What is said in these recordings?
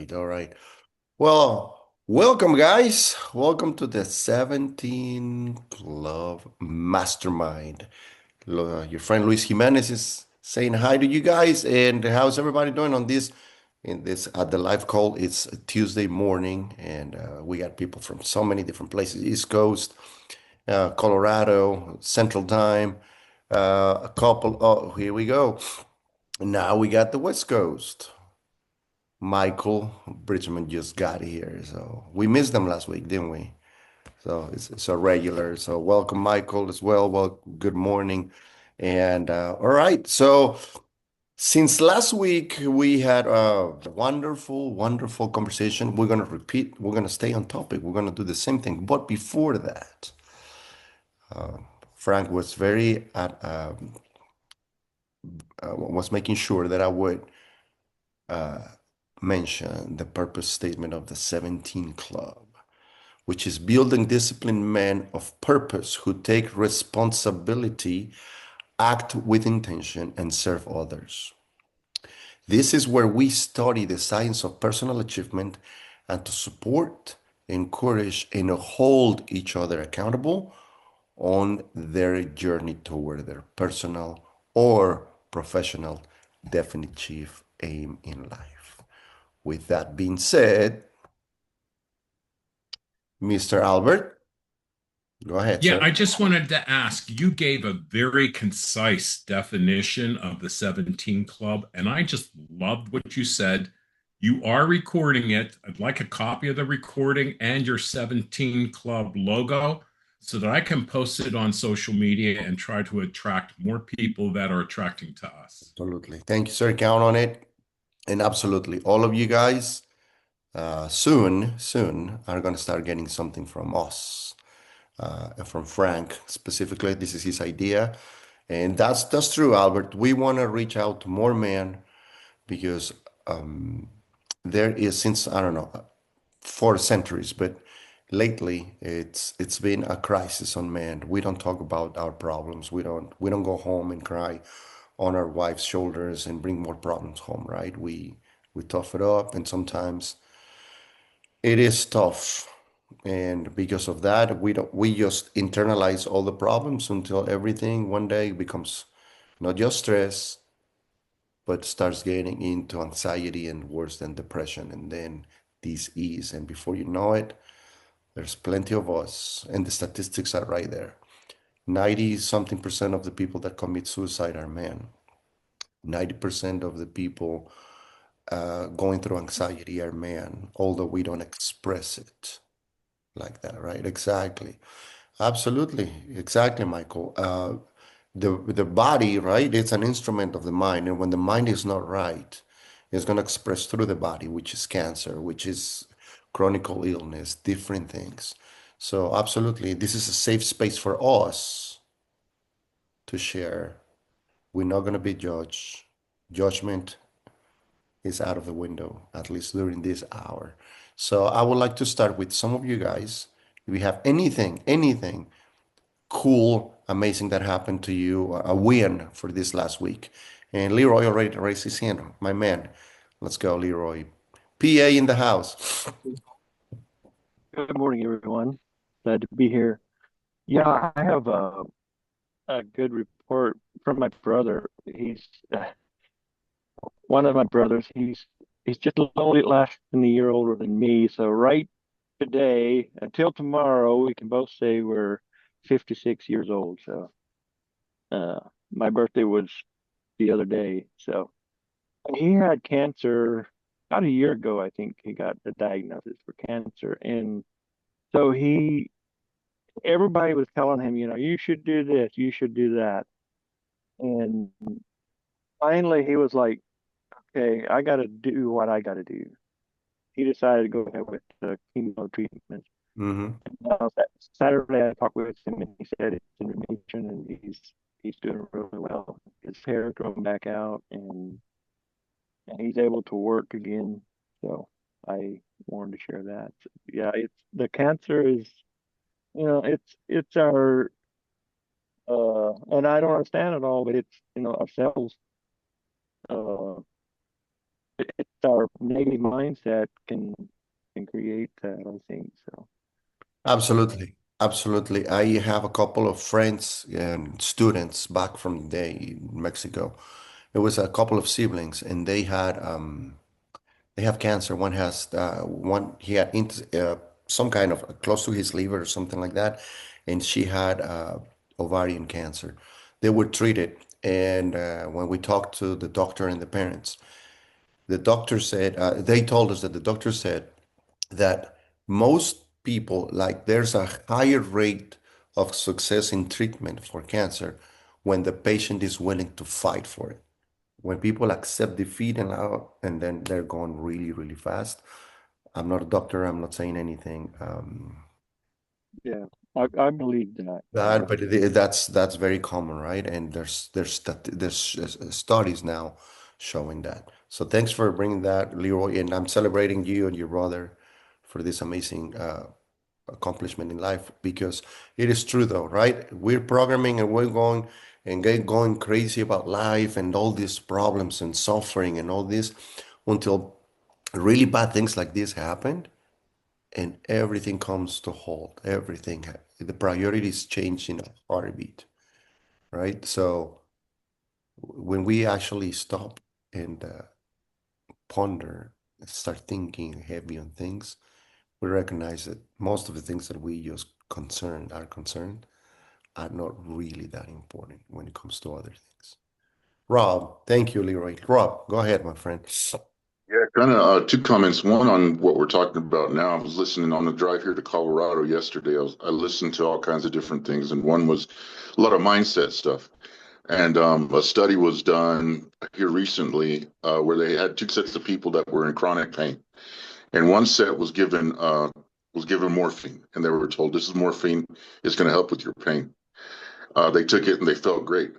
right, all right. Well, welcome, guys. Welcome to the 17 Club Mastermind. Your friend Luis Jimenez is saying hi to you guys, and how's everybody doing on this? In this at the live call, it's a Tuesday morning, and we got people from so many different places: East Coast, Colorado, Central Time, a couple. Oh, here we go. Now we got the West Coast. Michael Bridgman just got here, so we missed them last week, didn't we? So it's a regular. So welcome, Michael, as well. Well, good morning. And all right. So since last week we had a wonderful, wonderful conversation. We're gonna repeat. We're gonna stay on topic. We're gonna do the same thing. But before that, Frank was very was making sure that I would mention the purpose statement of the 17 Club, which is building disciplined men of purpose who take responsibility, act with intention, and serve others. This is where we study the science of personal achievement and to support, encourage, and hold each other accountable on their journey toward their personal or professional definitive aim in life. With that being said, Mr. Albert, go ahead, Yeah, sir. I just wanted to ask, you gave a very concise definition of the 17 Club, and I just loved what you said. You are recording it. I'd like a copy of the recording and your 17 Club logo so that I can post it on social media and try to attract more people that are attracting to us. Absolutely. Thank you, sir. Count on it. And absolutely, all of you guys, soon are going to start getting something from us, and from Frank specifically. This is his idea. And that's true, Albert. We want to reach out to more men because there is, since, I don't know, for centuries, but lately it's been a crisis on men. We don't talk about our problems. We don't go home and cry on our wife's shoulders and bring more problems home, right? We tough it up, and sometimes it is tough. And because of that, we just internalize all the problems until everything one day becomes not just stress, but starts getting into anxiety and worse than depression, and then disease. And before you know it, there's plenty of us, and the statistics are right there. 90 something percent of the people that commit suicide are men. 90% of the people going through anxiety are men, although we don't express it like that, right? Exactly. Absolutely. Exactly, Michael. The body, right? It's an instrument of the mind. And when the mind is not right, it's going to express through the body, which is cancer, which is chronic illness, different things. So, absolutely, this is a safe space for us to share. We're not going to be judged. Judgment is out of the window, at least during this hour. So, I would like to start with some of you guys. If you have anything cool, amazing that happened to you, a win for this last week. And Leroy already raised his hand, my man. Let's go, Leroy. PA in the house. Good morning, everyone. Glad to be here. Yeah, I have a good report from my brother. He's one of my brothers. He's just a little bit less than a year older than me. So right today, until tomorrow, we can both say we're 56 years old. So uh, my birthday was the other day. So he had cancer about a year ago. I think he got the diagnosis for cancer, and so he everybody was telling him, you should do this, you should do that. And finally, he was like, okay, I got to do what I got to do. He decided to go ahead with the chemo treatment. Hmm. Saturday, I talked with him, and he said it's in remission, and he's doing really well. His hair growing back out, and he's able to work again. So I wanted to share that. Yeah, it's the cancer is, it's our and I don't understand it all, but it's, our cells, uh, our negative mindset can create that, I think. So Absolutely. Absolutely. I have a couple of friends and students back from the day in Mexico. It was a couple of siblings, and they have cancer. One has one he had some kind of close to his liver or something like that, and she had ovarian cancer. They were treated, and when we talked to the doctor and the parents, the doctor said they told us that the doctor said that most people, like there's a higher rate of success in treatment for cancer when the patient is willing to fight for it. When people accept defeat and then they're going really, really fast. I'm not a doctor. I'm not saying anything. yeah, I believe that. That, but that's very common, right? And there's studies now showing that. So thanks for bringing that, Leroy. And I'm celebrating you and your brother for this amazing accomplishment in life because it is true though, right? We're programming and we're going and going crazy about life and all these problems and suffering and all this until really bad things like this happen and everything comes to halt. The priorities change in a heartbeat, right? So when we actually stop and ponder, start thinking heavy on things, we recognize that most of the things that we just concerned are not really that important when it comes to other things. Rob, thank you, Leroy. Rob, go ahead, my friend. Yeah, kind of two comments. One on what we're talking about now. I was listening on the drive here to Colorado yesterday. I listened to all kinds of different things, and one was a lot of mindset stuff. And a study was done here recently where they had two sets of people that were in chronic pain, and one set was given morphine, and they were told this is morphine. It's going to help with your pain. They took it and they felt great.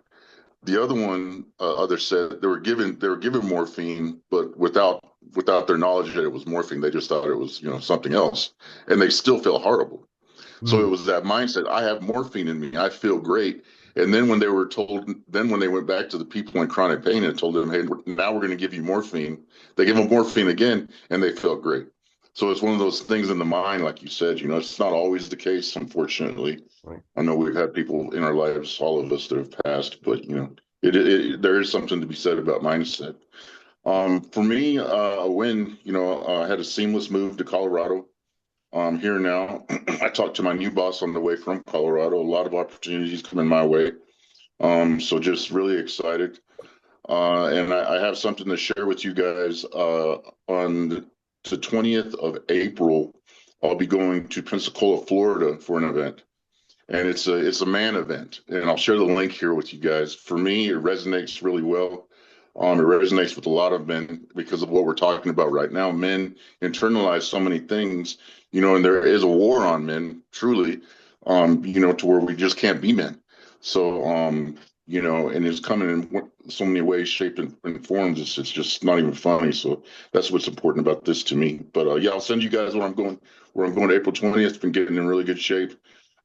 The other one, others said they were given morphine, but without their knowledge that it was morphine. They just thought it was something else, and they still felt horrible. So Mm, it was that mindset. I have morphine in me. I feel great. And then when they went back to the people in chronic pain and told them, hey, now we're going to give you morphine, they give them morphine again, and they felt great. So it's one of those things in the mind, like you said. It's not always the case, unfortunately. right. I know we've had people in our lives, all of us that have passed, but there is something to be said about mindset. For me, a win, I had a seamless move to Colorado. I'm here now. I talked to my new boss on the way from Colorado. A lot of opportunities coming my way. So just really excited. And I have something to share with you guys. On the 20th of April, I'll be going to Pensacola, Florida for an event. And it's a man event, and I'll share the link here with you guys. For me, it resonates really well. It resonates with a lot of men because of what we're talking about right now. Men internalize so many things, and there is a war on men, truly, to where we just can't be men. So, and it's coming in so many ways, shaped and forms. It's just not even funny. So that's what's important about this to me. But yeah, I'll send you guys where I'm going. Where I'm going April 20th. Been getting in really good shape.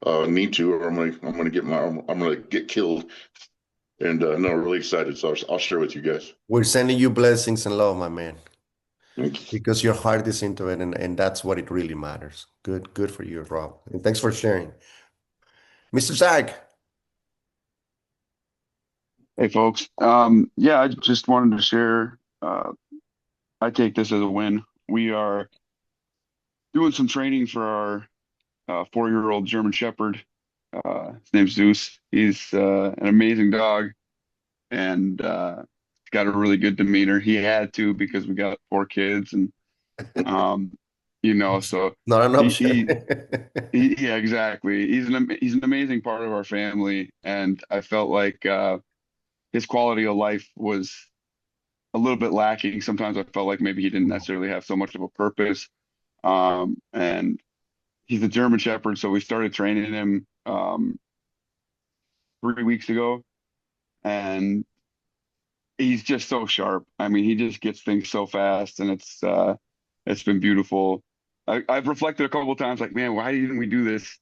Need to, or I'm gonna get killed. And no, really excited. So I'll share with you guys. We're sending you blessings and love, my man, Thank you. because your heart is into it, and that's what it really matters. Good for you, Rob. And thanks for sharing. Mr. Zach, Hey folks. Yeah, I just wanted to share. I take this as a win. We are doing some training for our 4-year-old German Shepherd. His name's Zeus. He's an amazing dog and he's got a really good demeanor. He had to because we got 4 kids and um, so not an he, option. he yeah, exactly. He's an amazing part of our family, and I felt like his quality of life was a little bit lacking. Sometimes I felt like maybe he didn't necessarily have so much of a purpose. And he's a German Shepherd, so we started training him 3 weeks ago, and he's just so sharp. I mean, he just gets things so fast, and it's been beautiful. I've reflected a couple of times, like, man, why didn't we do this,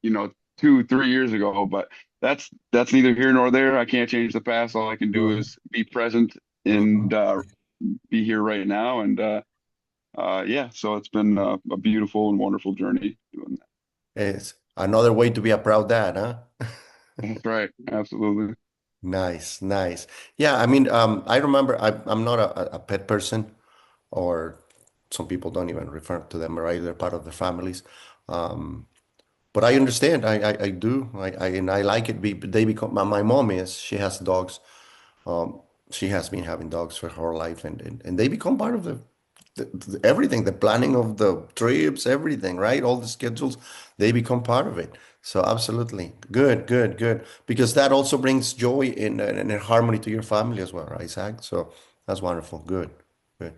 2, 3 years ago? But that's neither here nor there. I can't change the past. All I can do Mhm, is be present and mhm. be here right now. And yeah, so it's been a beautiful and wonderful journey doing that. It's another way to be a proud dad, huh? That's right. Absolutely. Nice, nice. Yeah, I mean, I remember I'm not a pet person, or some people don't even refer to them, right? They're part of their families. Um, but I understand. I do. And I like it. They become my mom is. She has dogs. Um, she has been having dogs for her life, and they become part of everything, the planning of the trips, everything, right? All the schedules, they become part of it. So absolutely, good, good, good, because that also brings joy and harmony to your family as well, right, Zach? So that's wonderful. Good, good.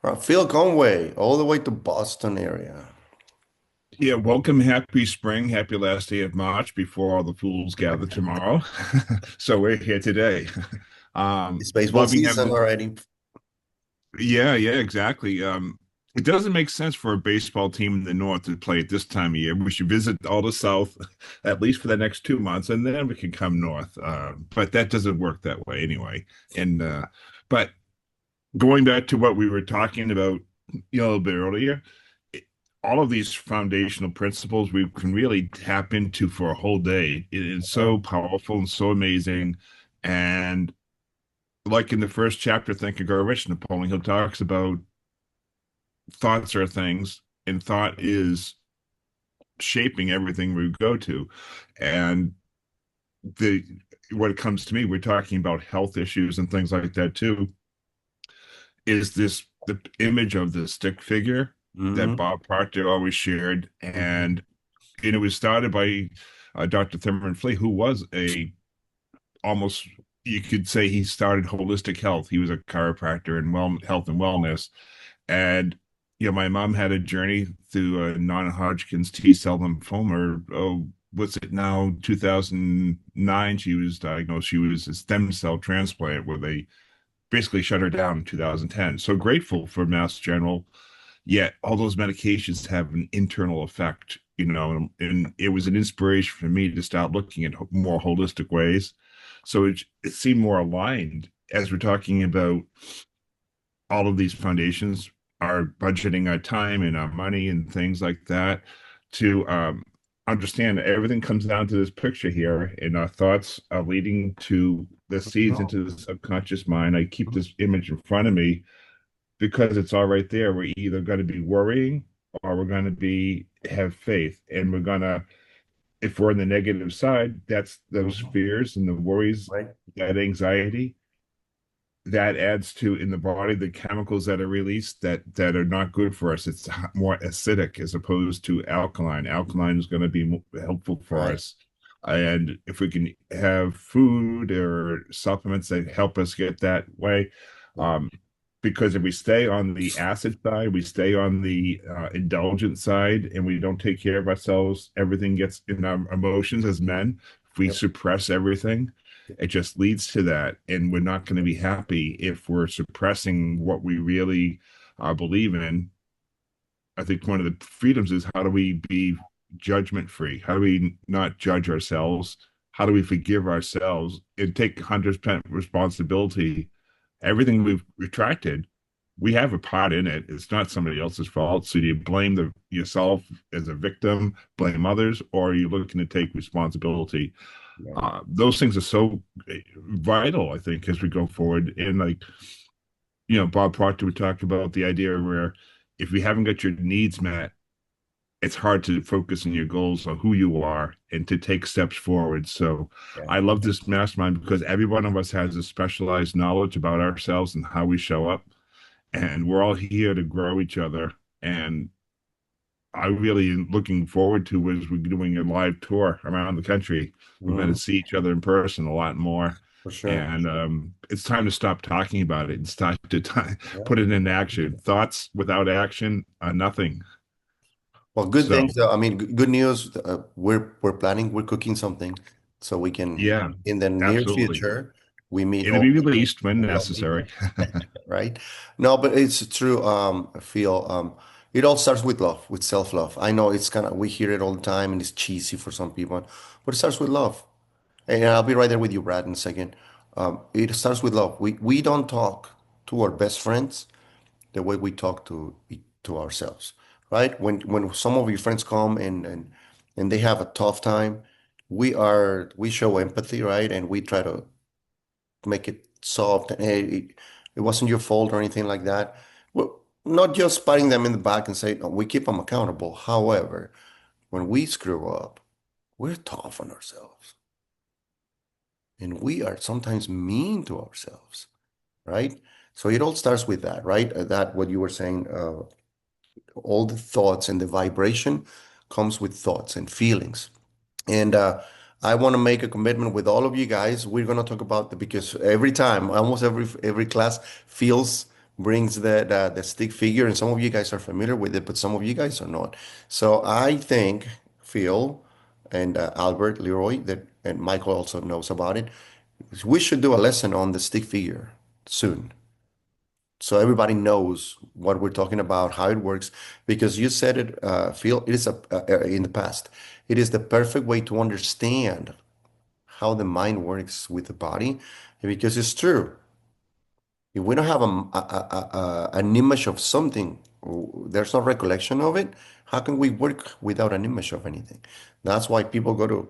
All right, Phil Conway, all the way to Boston area. Yeah, welcome, happy spring, happy last day of March before all the fools gather tomorrow. So we're here today. It's baseball Loving season having, already. yeah, yeah, exactly. It doesn't make sense for a baseball team in the North to play at this time of year. We should visit all the South, at least for the next 2 months, and then we can come north. But that doesn't work that way anyway. And but going back to what we were talking about, a little bit earlier, it- all of these foundational principles we can really tap into for a whole day. It is Uh, so powerful and so amazing. And like in the first chapter, Think and Grow Rich, Napoleon Hill talks about thoughts are things, and thought is shaping everything we go to. And the what it comes to me, we're talking about health issues and things like that too, is this the image of the stick figure that mm-hmm, Bob Proctor always shared, mm-hmm, and it was started by Dr. Thurman Flea, who was a almost, you could say, he started holistic health. He was a chiropractor and health and wellness, and my mom had a journey through non-Hodgkin's T-cell lymphoma. Oh, what's it now? 2009, she was diagnosed. She was a stem cell transplant where they basically shut her down in 2010. So grateful for Mass General. Yet all those medications have an internal effect, and it was an inspiration for me to start looking at more holistic ways. So it seemed more aligned as we're talking about all of these foundations, our budgeting our time and our money and things like that, to understand that everything comes down to this picture here, and our thoughts are leading to the seeds into the subconscious mind. I keep this image in front of me because it's all right there. We're either going to be worrying or we're going to be have faith, and we're going to, if we're on the negative side, that's those mm-hmm, fears and the worries, right. that anxiety, that adds to in the body the chemicals that are released that are not good for us. It's more acidic as opposed to alkaline. Alkaline is going to be helpful for Right. us. And if we can have food or supplements that help us get that way, um, because if we stay on the acid side, we stay on the indulgent side, and we don't take care of ourselves, everything gets in our emotions as men. If we Yep. suppress everything, it just leads to that. And we're not going to be happy if we're suppressing what we really believe in. I think one of the freedoms is, how do we be judgment free? How do we not judge ourselves? How do we forgive ourselves and take 100% responsibility? Everything we've retracted, we have a part in it. It's not somebody else's fault. So do you blame yourself as a victim, blame others, or are you looking to take responsibility? Right. Those things are so vital, I think, as we go forward. And like, Bob Proctor would talk about the idea where if you haven't got your needs met, it's hard to focus on your goals on who you are and to take steps forward. So Yeah. I love this mastermind because every one of us has a specialized knowledge about ourselves and how we show up. And we're all here to grow each other. And I really am looking forward to, as we're doing a live tour around the country, we're going to Mhm. see each other in person a lot more. For sure. And it's time to stop talking about it and start to Yeah. put it in action. Thoughts without action are nothing. Well, good So, things. I mean, good news. We're planning. We're cooking something, so we can yeah, in the near absolutely. future we meet It'll all be the released when lovely necessary. people, right? No, but it's true. I feel it all starts with love, with self-love. I know it's kind of we hear it all the time, and it's cheesy for some people, but it starts with love. And I'll be right there with you, Brad, in a second. It starts with love. We don't talk to our best friends the way we talk to ourselves, right? When some of your friends come and they have a tough time, we show empathy, right? And we try to make it soft and hey, it wasn't your fault or anything like that. Well, not just patting them in the back and say, no, we keep them accountable. However, when we screw up, we're tough on ourselves. And we are sometimes mean to ourselves, right? So it all starts with that, right? That what you were saying, all the thoughts and the vibration comes with thoughts and feelings. And I want to make a commitment with all of you guys. We're going to talk about the because every time, almost every class feels brings the stick figure, and some of you guys are familiar with it, but some of you guys are not. So I think Phil and Albert, Leroy, that and Michael also knows about it. We should do a lesson on the stick figure soon so everybody knows what we're talking about, how it works, because you said it, Phil, it is in the past. It is the perfect way to understand how the mind works with the body, because it's true. If we don't have an image of something, there's no recollection of it, how can we work without an image of anything? That's why people go to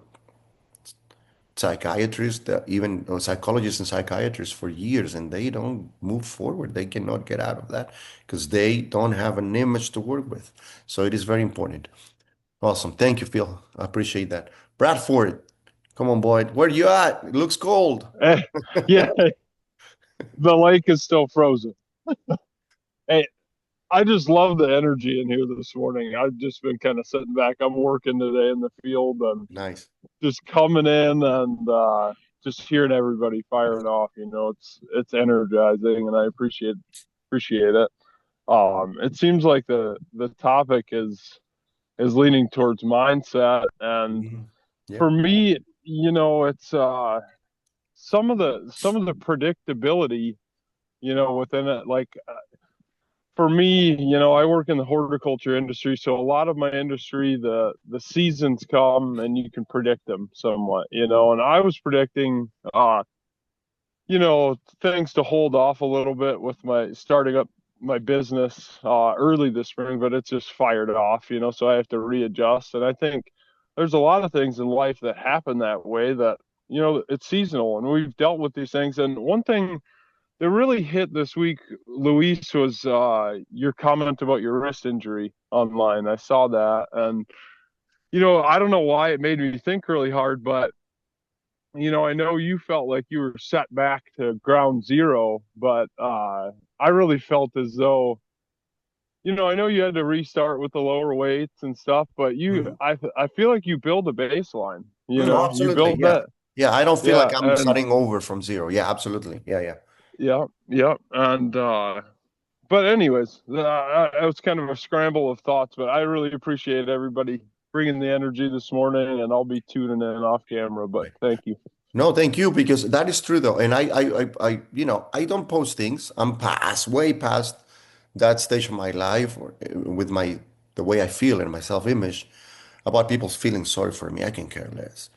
psychiatrists, even psychologists and psychiatrists for years, and they don't move forward. They cannot get out of that because they don't have an image to work with. So it is very important. Awesome. Thank you, Phil. I appreciate that. Bradford, come on, boy. Where you at? It looks cold. Eh, yeah, the lake is still frozen. Hey, I just love the energy in here this morning. I've just been kind of sitting back. I'm working today in the field and Nice. just coming in and just hearing everybody firing off. It's energizing, and I appreciate it. It seems like the topic is leaning towards mindset, and Mhm. for Yep. me, it's some of the predictability, within it. Like for me, I work in the horticulture industry, so a lot of my industry, the seasons come and you can predict them somewhat, and I was predicting things to hold off a little bit with my starting up my business early this spring, but it's just fired off, so I have to readjust. And I think there's a lot of things in life that happen that way that, it's seasonal and we've dealt with these things. And one thing that really hit this week, Luis, was your comment about your wrist injury online. I saw that. And, I don't know why it made me think really hard, but I know you felt like you were set back to ground zero, but I really felt as though, I know you had to restart with the lower weights and stuff, but Mhm. I feel like you build a baseline, No, you absolutely. build Yeah. that. Yeah. I don't feel Yeah. like I'm And starting over from zero. Yeah, absolutely. Yeah, yeah. yeah, yeah. And, but anyways, it was kind of a scramble of thoughts, but I really appreciate everybody bringing the energy this morning, and I'll be tuning in off camera, but Right. thank you. No, thank you, because that is true though. And I don't post things. I'm way past that stage of my life or, with the way I feel and my self-image about people's feeling sorry for me. I can care less.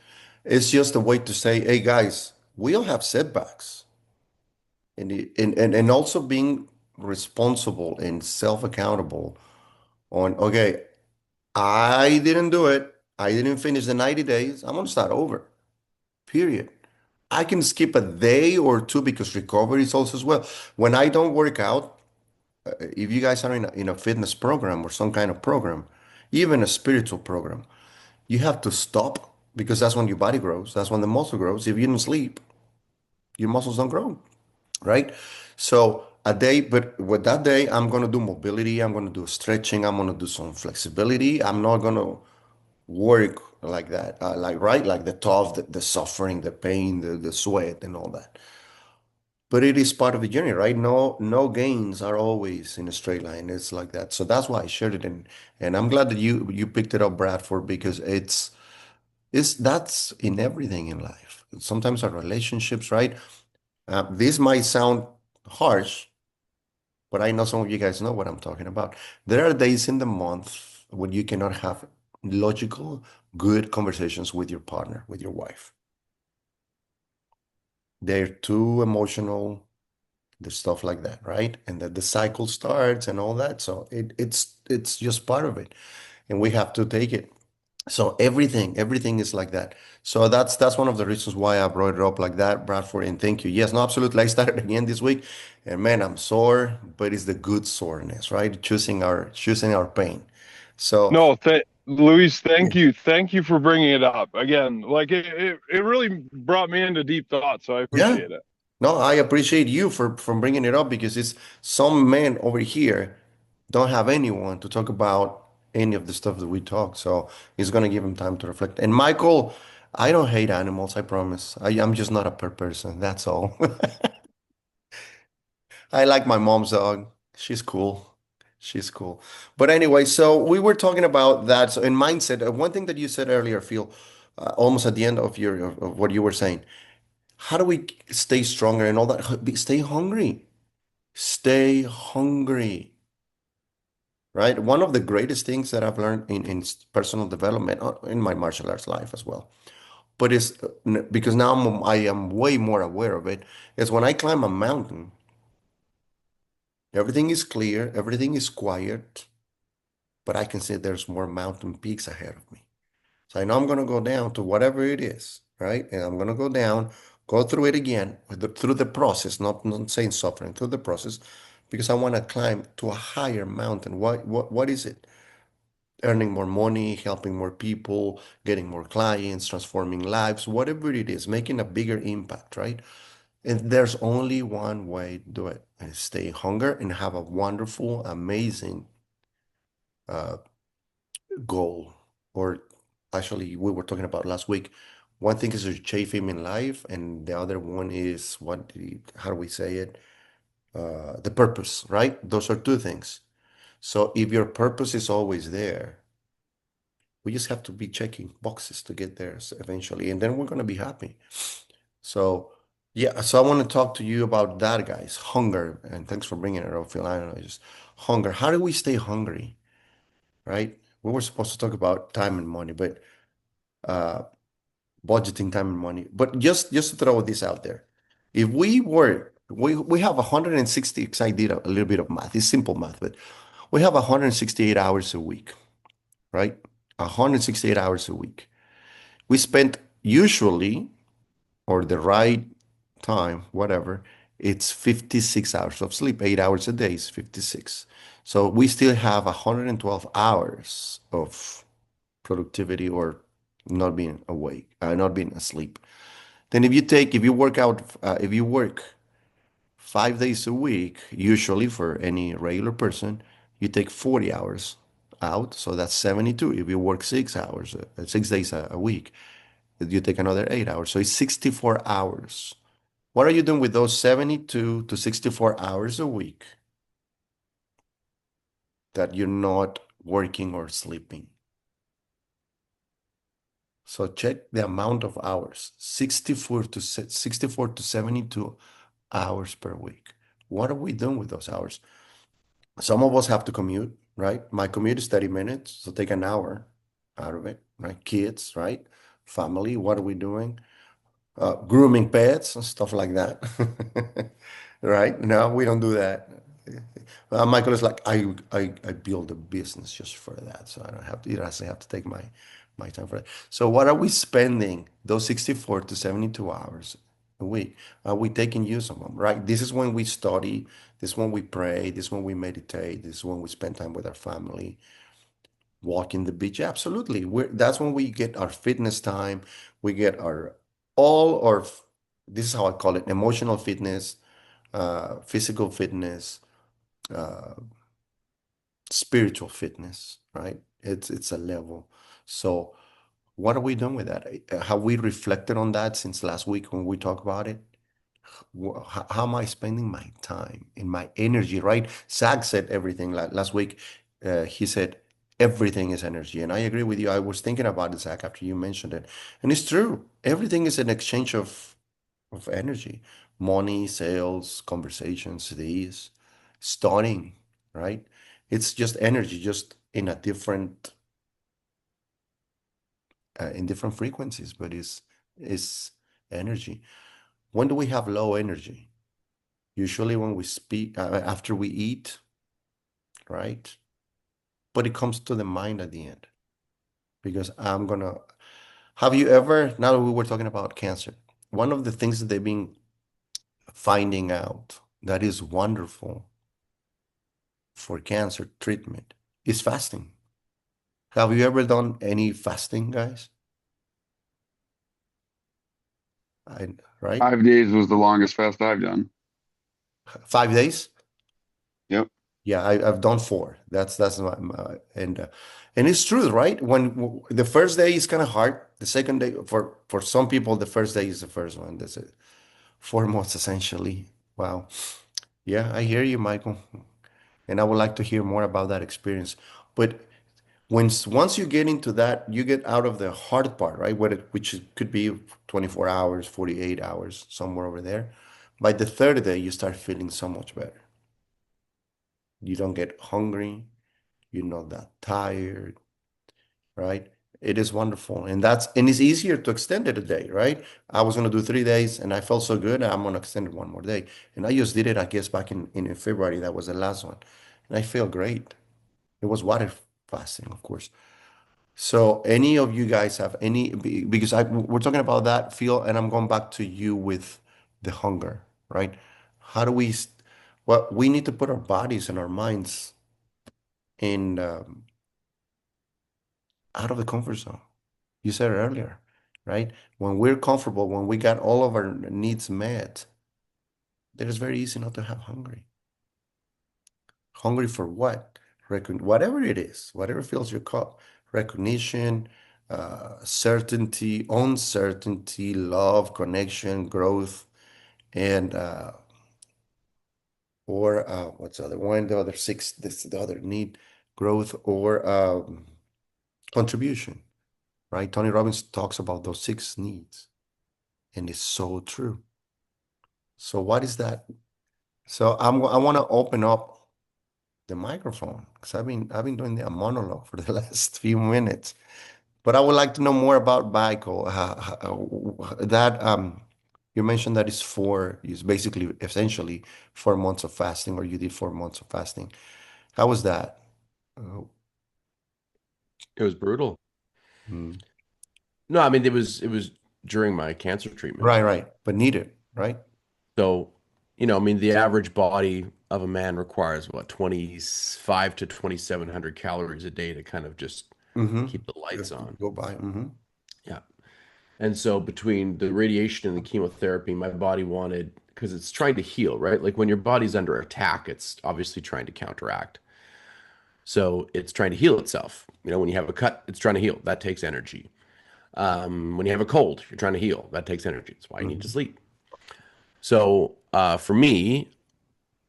It's just a way to say, hey guys, we all have setbacks. And also being responsible and self-accountable on, okay, I didn't do it. I didn't finish the 90 days. I'm gonna start over. Period. I can skip a day or two because recovery is also as well. When I don't work out, if you guys are in a fitness program or some kind of program, even a spiritual program, you have to stop because that's when your body grows. That's when the muscle grows. If you don't sleep, your muscles don't grow, right? So a day, but with that day, I'm gonna do mobility. I'm gonna do stretching. I'm gonna do some flexibility. I'm not gonna work like that, like right, like the tough, the suffering, the pain, the sweat, and all that. But it is part of the journey, right? No gains are always in a straight line. It's like that. So that's why I shared it, and I'm glad that you picked it up, Bradford, because it's that's in everything in life. Sometimes our relationships, right? This might sound harsh, but I know some of you guys know what I'm talking about. There are days in the month when you cannot have logical, good conversations with your partner, with your wife. They're too emotional. There's stuff like that, right? And that the cycle starts and all that. So it's just part of it, and we have to take it. So everything is like that. So that's one of the reasons why I brought it up like that, Bradford. And thank you. Yes, no, absolutely. I started again this week, and man, I'm sore, but it's the good soreness, right? Choosing our pain. So No, Luis, yeah, thank you for bringing it up again. Like it really brought me into deep thought, so I yeah. appreciate it. No, I appreciate you for bringing it up because it's some men over here don't have anyone to talk about any of the stuff that we talk. So it's gonna give him time to reflect. And Michael, I don't hate animals, I promise. I'm just not a pet person. That's all. I like my mom's dog. She's cool. She's cool. But anyway, so we were talking about that. So in mindset, one thing that you said earlier, Phil, almost at the end of of what you were saying, how do we stay stronger and all that? Stay hungry. Stay hungry, right? One of the greatest things that I've learned in personal development, in my martial arts life as well, but it's because now I am way more aware of it, is when I climb a mountain, everything is clear, everything is quiet, but I can see there's more mountain peaks ahead of me. So I know I'm going to go down to whatever it is, right? And I'm going to go down, go through it again, through the process, not saying suffering, through the process, because I want to climb to a higher mountain. What is it? Earning more money, helping more people, getting more clients, transforming lives, whatever it is, making a bigger impact, right? And there's only one way to do it, and stay hunger and have a wonderful, amazing uh, goal. Or actually, we were talking about last week. One thing is to achieve him in life, and the other one is how do we say it? The purpose, right? Those are two things. So if your purpose is always there, we just have to be checking boxes to get there eventually, and then we're going to be happy. So, yeah, so I want to talk to you about that, guys. Hunger, and thanks for bringing it up, Phil. I don't know, just hunger. How do we stay hungry, right? We were supposed to talk about time and money, but uh, budgeting time and money. But just to throw this out there, if we have 160, because I did a little bit of math. It's simple math, but we have 168 hours a week, right? 168 hours a week. We spent usually, or the right time, whatever, it's 56 hours of sleep. 8 hours a day is 56. So we still have 112 hours of productivity or not being awake, not being asleep. Then if you work 5 days a week, usually for any regular person, you take 40 hours out. So that's 72. If you work 6 hours, 6 days a week, you take another 8 hours. So it's 64 hours. What are you doing with those 72 to 64 hours a week that you're not working or sleeping? So check the amount of hours, 64 to 72 hours per week. What are we doing with those hours? Some of us have to commute, right? My commute is 30 minutes, so take an hour out of it, right? Kids, right? Family, what are we doing? Grooming pets and stuff like that. Right? No, we don't do that. Michael is like, I build a business just for that, so I don't have to. He doesn't have to take my time for that. So what are we spending those 64 to 72 hours a week? Are we taking use of them? Right? This is when we study. This is when we pray. This is when we meditate. This is when we spend time with our family, walking the beach. Absolutely. That's when we get our fitness time. We get all our, this is how I call it, emotional fitness, physical fitness, uh, spiritual fitness, right? It's a level. So what are we doing with that? Have we reflected on that since last week when we talked about it? How am I spending my time and my energy, right? Zach said everything last week. He said everything is energy. And I agree with you. I was thinking about it, Zach, after you mentioned it. And it's true. Everything is an exchange of energy, money, sales, conversations, these, starting, right? It's just energy, just in a different, in different frequencies, but it's energy. When do we have low energy? usually when we speak, after we eat, right? But it comes to the mind at the end because have you ever, now that we were talking about cancer, one of the things that they've been finding out that is wonderful for cancer treatment is fasting. Have you ever done any fasting, guys? Right? 5 days was the longest fast I've done. 5 days? Yep. Yeah, I've done four. That's and it's true, right? The first day is kind of hard. The second day, for some people, the first day is the first one. That's it. 4 months essentially. Wow. Yeah, I hear you, Michael. And I would like to hear more about that experience. But once you get into that, you get out of the hard part, right? Could be 24 hours, 48 hours, somewhere over there. By the third day, you start feeling so much better. You don't get hungry. You're not that tired, right? It is wonderful. And it's easier to extend it a day, right? I was gonna do 3 days and I felt so good, I'm gonna extend it one more day. And I just did it, I guess, back in February. That was the last one. And I feel great. It was water fasting, of course. So any of you guys have because we're talking about that feel, and I'm going back to you with the hunger, right? How do we, well, we need to put our bodies and our minds in out of the comfort zone. You said it earlier, right? When we're comfortable, when we got all of our needs met, it is very easy not to have hungry. Hungry for what? Whatever it is, whatever fills your cup. Recognition, certainty, uncertainty, love, connection, growth, and or what's the other one? The other six, the other need, growth or contribution, right? Tony Robbins talks about those six needs, and it's so true. So what is that? So I want to open up the microphone because I've been doing a monologue for the last few minutes. But I would like to know more about Michael. That you mentioned that is basically essentially 4 months of fasting, or you did 4 months of fasting. How was that? Uh, It was brutal. mm, No, I mean it was during my cancer treatment. right. But needed, right? So, I mean the average body of a man requires what, 25 to 2700 calories a day to kind of just Mm-hmm. keep the lights on. Go by. Mm-hmm. Yeah. And so between the radiation and the chemotherapy, my body wanted, because it's trying to heal, right? Like when your body's under attack, it's obviously trying to counteract. So it's trying to heal itself. When you have a cut, it's trying to heal. That takes energy. When you have a cold, you're trying to heal. That takes energy. That's why you need to Mm-hmm. sleep. So for me,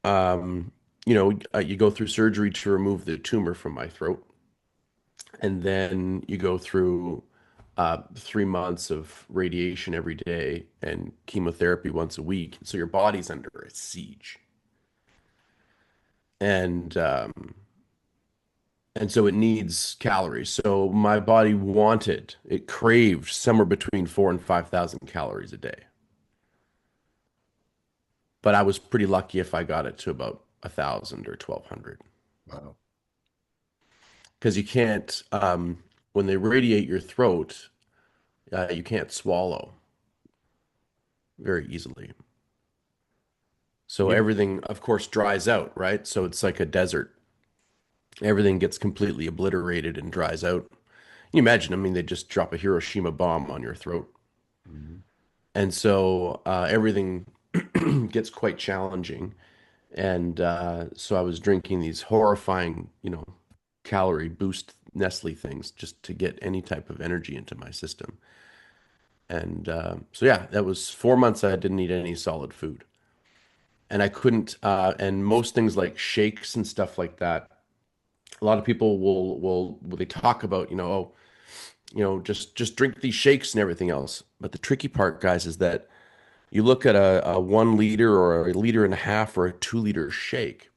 um, you go through surgery to remove the tumor from my throat, and then you go through 3 months of radiation every day and chemotherapy once a week. So your body's under a siege, and so it needs calories. So my body it craved somewhere between 4 and 5,000 calories a day. But I was pretty lucky if I got it to about 1,000 or 1,200. Wow. Because you can't, when they radiate your throat, you can't swallow very easily. So Yeah. everything, of course, dries out, right? So it's like a desert. Everything gets completely obliterated and dries out. Can you imagine? I mean, they just drop a Hiroshima bomb on your throat. Mm-hmm. And so everything gets quite challenging. And so I was drinking these horrifying, calorie boost Nestle things just to get any type of energy into my system. And so, yeah, that was 4 months I didn't eat any solid food. And I couldn't, and most things like shakes and stuff like that, a lot of people will they talk about, oh, just drink these shakes and everything else. But the tricky part, guys, is that you look at a 1 liter or a liter and a half or a 2 liter shake,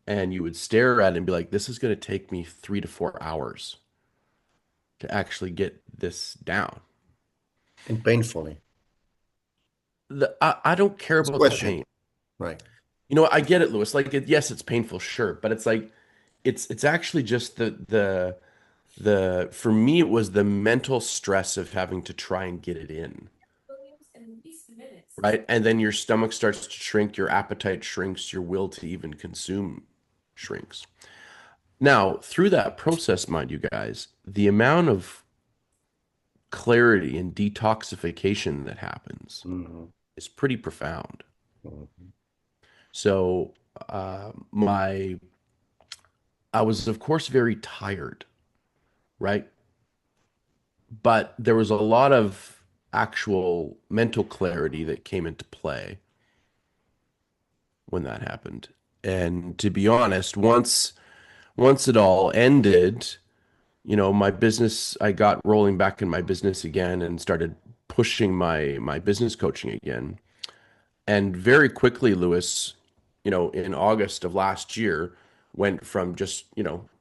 and you would stare at it and be like, this is going to take me 3 to 4 hours to actually get this down. And painfully. I don't care It's a about the question. pain. Right. You know, I get it, Lewis. Like, yes, it's painful, sure, but it's like it's actually just the for me it was the mental stress of having to try and get it in, right? And then your stomach starts to shrink, your appetite shrinks, your will to even consume shrinks. Now, through that process, mind you guys, the amount of clarity and detoxification that happens Hmm. is pretty profound. Hmm. So, my I was of course very tired, right? But there was a lot of actual mental clarity that came into play when that happened. And to be honest, once it all ended, my business, I got rolling back in my business again and started pushing my business coaching again. And very quickly, Lewis, in August of last year, went from just,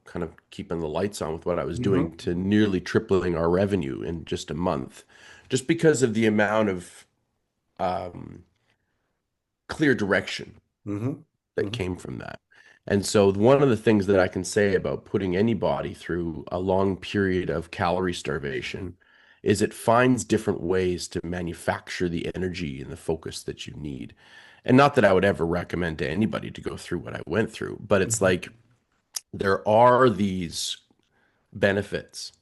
kind of keeping the lights on with what I was doing Hmm. to nearly tripling our revenue in just a month, just because of the amount of um, clear direction Hmm. that came from that. And so, one of the things that I can say about putting anybody through a long period of calorie starvation is it finds different ways to manufacture the energy and the focus that you need. And not that I would ever recommend to anybody to go through what I went through, but it's Hmm. like there are these benefits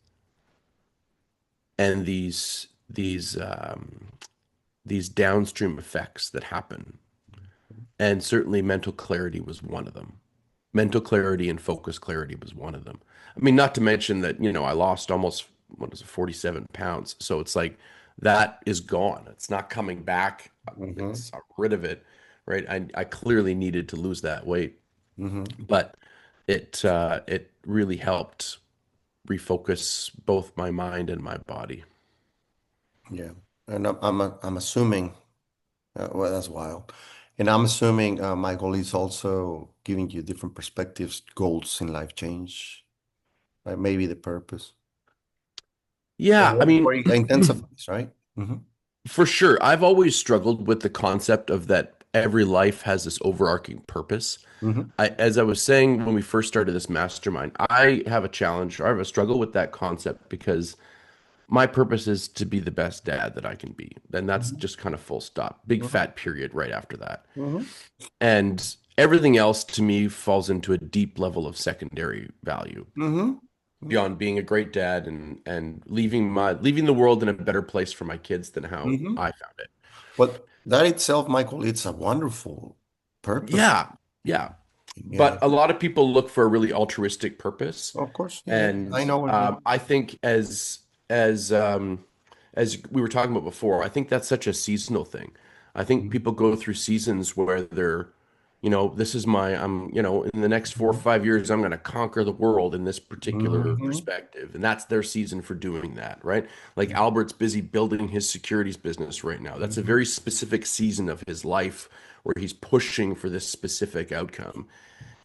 and these downstream effects that happen. And certainly mental clarity was one of them. Mental clarity and focus clarity was one of them. I mean, not to mention that, I lost almost, what is it, 47 pounds. So it's like that is gone. It's not coming back. Hmm. I'm rid of it, right? I clearly needed to lose that weight, Hmm. but it really helped refocus both my mind and my body. Yeah. And I'm assuming, well, that's wild. And I'm assuming Michael is also giving you different perspectives, goals in life change, right? Maybe the purpose. Yeah, I Or mean, it intensifies, right? Hmm. for sure. I've always struggled with the concept of that every life has this overarching purpose. Hmm. As I was saying when we first started this mastermind, I have a challenge or I have a struggle with that concept because my purpose is to be the best dad that I can be. And that's Hmm. just kind of full stop. Big Hmm. fat period right after that. Hmm. And everything else to me falls into a deep level of secondary value Hmm. beyond being a great dad and leaving the world in a better place for my kids than how Hmm. I found it. But that itself, Michael, it's a wonderful purpose. Yeah. Yeah. Yeah. But a lot of people look for a really altruistic purpose. Of course. Yeah, yeah. And I know what you. I think as we were talking about before, I think that's such a seasonal thing. I think people go through seasons where they're, this is in the next 4 or 5 years, I'm going to conquer the world in this particular Hmm. perspective. And that's their season for doing that, right? Like Albert's busy building his securities business right now. That's a Hmm. very specific season of his life where he's pushing for this specific outcome.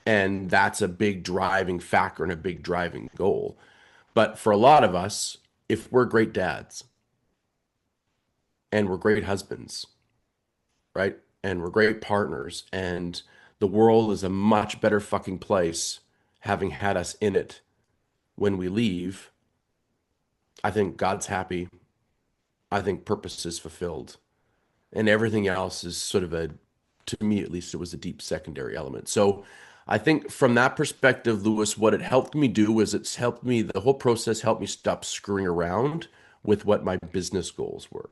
And that's a big driving factor and a big driving goal. But for a lot of us, if we're great dads and we're great husbands, right? And we're great partners, and the world is a much better fucking place having had us in it when we leave, I think God's happy. I think purpose is fulfilled. And everything else is sort of to me at least, it was a deep secondary element. So I think from that perspective, Lewis, what it helped me do was the whole process helped me stop screwing around with what my business goals were,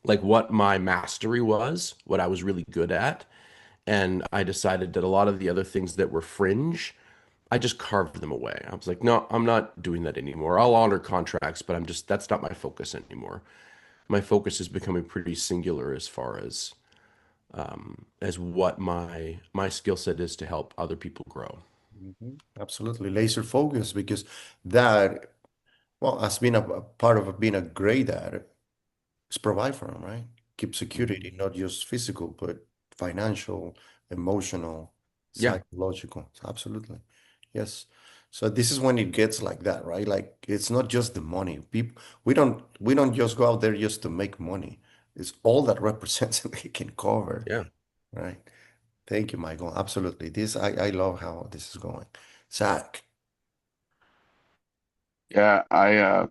like what my mastery was, what I was really good at. And I decided that a lot of the other things that were fringe, I just carved them away. I was like, no, I'm not doing that anymore. I'll honor contracts, but that's not my focus anymore. My focus is becoming pretty singular as what my skill set is to help other people grow. Hmm. Absolutely. Laser focus because that, well, has been a part of being a great dad is provide for them, right? Keep Mhm. security, not just physical, but financial, emotional, Yeah, psychological. Absolutely. Yes. So this is when it gets like that, right? Like it's not just the money. People, we don't just go out there just to make money. It's all that represents and it can cover. yeah, Right. Thank you, Michael. Absolutely. I love how this is going. Zach. Yeah, I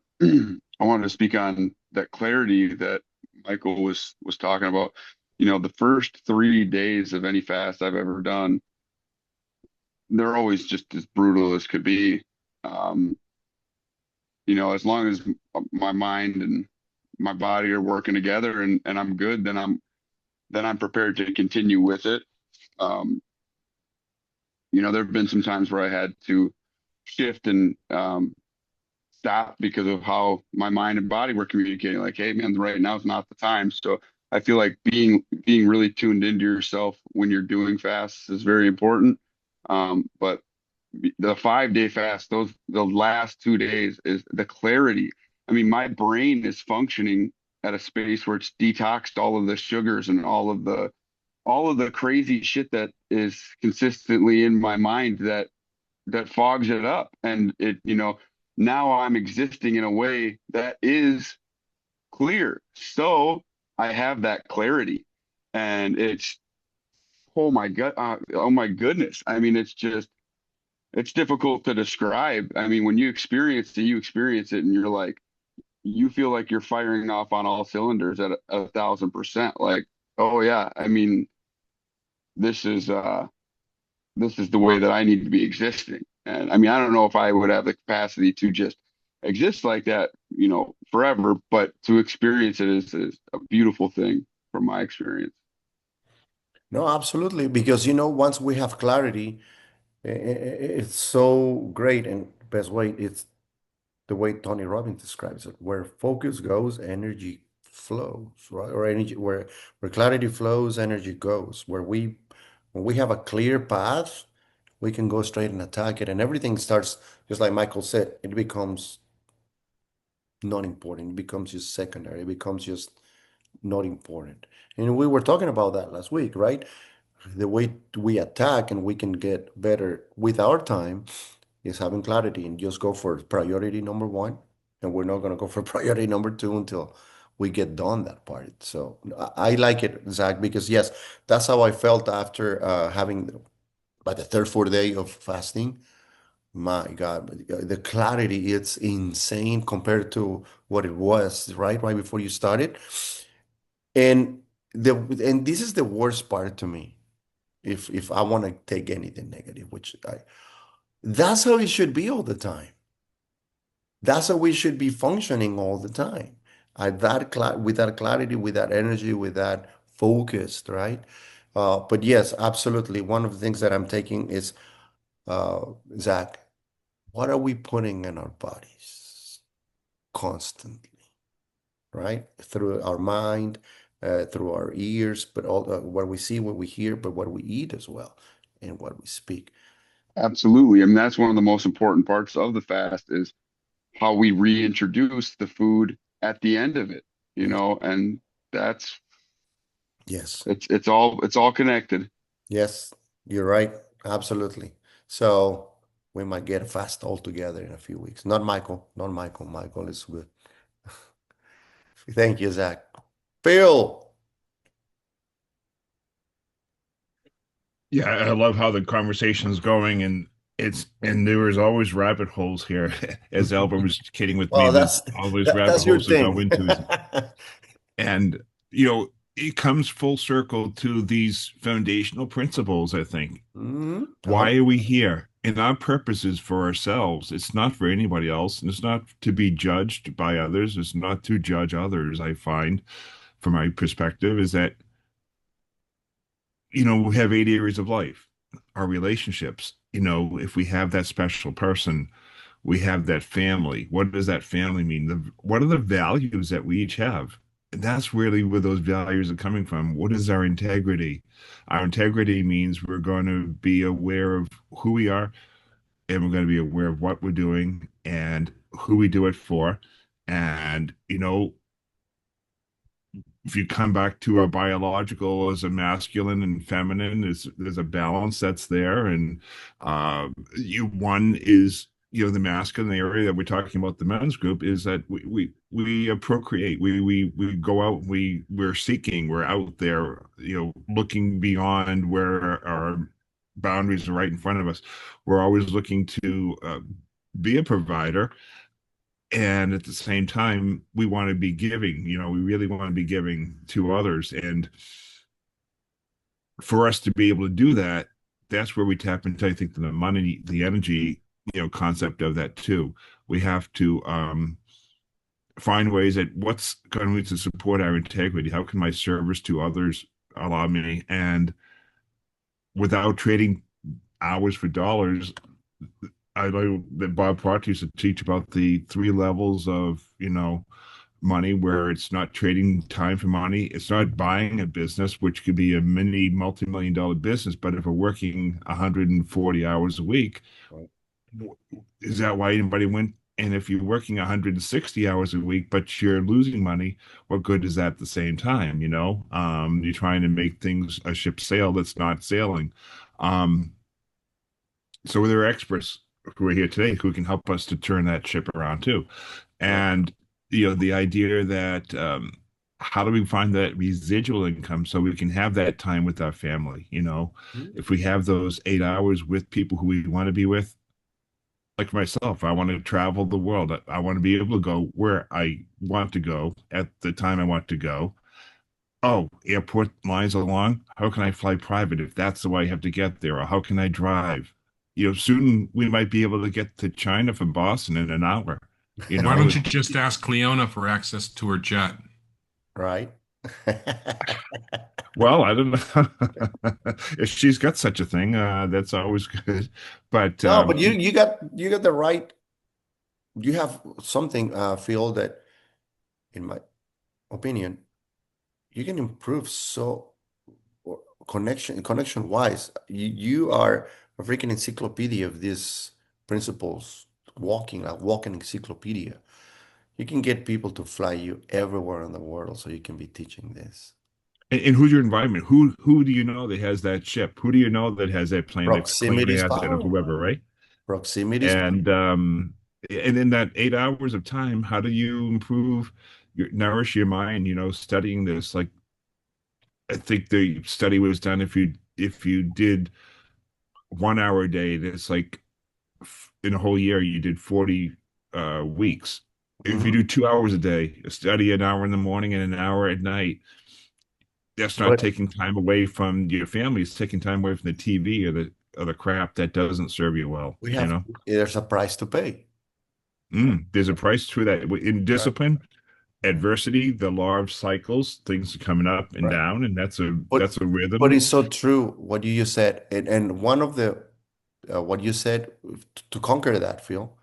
wanted to speak on that clarity that Michael was talking about. You know, the first 3 days of any fast I've ever done, they're always just as brutal as could be. Um, you know, as long as my mind and my body are working together and I'm good, then I'm prepared to continue with it. Um, you know, there have been some times where I had to shift and stop because of how my mind and body were communicating. Like, hey, man, right now is not the time. So I feel like being really tuned into yourself when you're doing fasts is very important. But the 5 day fast, the last 2 days is the clarity. I mean, my brain is functioning at a space where it's detoxed all of the sugars and all of the crazy shit that is consistently in my mind that fogs it up. And it, you know, now I'm existing in a way that is clear. So I have that clarity. And it's oh my goodness. I mean, it's difficult to describe. I mean, when you experience it and you're like, you feel like you're firing off on all cylinders at 1,000%. Like, oh yeah, I mean, this is this is the way that I need to be existing. And I mean, I don't know if I would have the capacity to just exist like that, you know, forever, but to experience it is a beautiful thing from my experience. No, absolutely. Because, once we have clarity, it's so great. And best way, it's the way Tony Robbins describes it, where focus goes, energy flows, right? Or energy, where clarity flows, energy goes. When we have a clear path, we can go straight and attack it. And everything starts, just like Michael said, it becomes not important. It becomes just secondary. It becomes just not important. And we were talking about that last week, right? The way we attack and we can get better with our time is having clarity and just go for priority number one. And we're not going to go for priority number two until we get done that part. So I like it, Zach, because yes, that's how I felt after having by the third, fourth day of fasting. My God, the clarity, it's insane compared to what it was, right? Right before you started. And and this is the worst part to me, if I want to take anything negative, which that's how it should be all the time. That's how we should be functioning all the time. With that clarity, with that energy, with that focused, right? But yes, absolutely. One of the things that I'm taking is, Zach, what are we putting in our bodies constantly, right? Through our mind, through our ears, but all what we see, what we hear, but what we eat as well, and what we speak. Absolutely. I mean, that's one of the most important parts of the fast is how we reintroduce the food at the end of it, you Yes, know, and that's yes, it's all connected. yes, you're right. Absolutely. So we might get a fast all together in a few weeks. Not Michael, not Michael. Michael is good. Thank you, Zach. Phil. Yeah, I love how the conversation's going, and there was always rabbit holes here. As Albert was kidding with me, Well, there's always rabbit that's your holes to go thing. into. And it comes full circle to these foundational principles, I think. Mhm. Why are we here? And our purpose is for ourselves. It's not for anybody else, and it's not to be judged by others. It's not to judge others, I find, from my perspective, is that we have 8 areas of life. Our relationships, if we have that special person, we have that family. What does that family mean? What are the values that we each have? And that's really where those values are coming from. What is our integrity? Our integrity means we're going to be aware of who we are, and we're going to be aware of what we're doing and who we do it for. And, if you come back to our biological as a masculine and feminine, there's a balance that's there, and you one is the masculine area that we're talking about, the men's group, is that we procreate. We go out. We're seeking. We're out there. Looking beyond where our boundaries are right in front of us. We're always looking to be a provider, and at the same time, we want to be giving. We really want to be giving to others, and for us to be able to do that, that's where we tap into, I think, the money, the energy, concept of that too. We have to find ways that what's going to support our integrity. How can my service to others allow me, and without trading hours for dollars? I know that Bob Proctor used to teach about the three levels of, money, where it's not trading time for money. It's not buying a business, which could be a mini multi-million dollar business. But if we're working 140 hours a week, is that why anybody went? And if you're working 160 hours a week, but you're losing money, what good is that at the same time? You're trying to make things a ship sail that's not sailing. So there are experts who are here today who can help us to turn that ship around too. Right. And the idea that how do we find that residual income so we can have that time with our family? If we have those 8 hours with people who we want to be with, like myself, I want to travel the world. I want to be able to go where I want to go at the time I want to go. Oh, airport lines are long. How can I fly private if that's the way I have to get there? Or how can I drive? Soon we might be able to get to China from Boston in an hour. Why don't you just ask Cleona for access to her jet? Right. Well, I don't know if she's got such a thing. That's always good. But No, but you got the right. You have something, Phil, that, in my opinion, you can improve so connection wise. You are a freaking encyclopedia of these principles, walking encyclopedia. You can get people to fly you everywhere in the world, so you can be teaching this. and who's your environment? Who do you know that has that ship? Who do you know that has that plane? If Proximity Cleone is has it, or power. whoever, right? Proximity is power. And in that 8 hours of time, how do you nourish your mind? Studying this. Like, I think the study was done, if you did 1 hour a day, that's like in a whole year you did 40 weeks. If you Mhm. do 2 hours a day, study an hour in the morning and an hour at night, that's not But taking time away from your family. It's taking time away from the TV or the crap that doesn't serve you well. there's a price to pay. There's a price to that. In Right. discipline, Right. adversity, the law of cycles, things are coming up and Right. down, and that's a But that's a but rhythm. it's so true what you just said, and one of the what you said, to conquer that, Phil,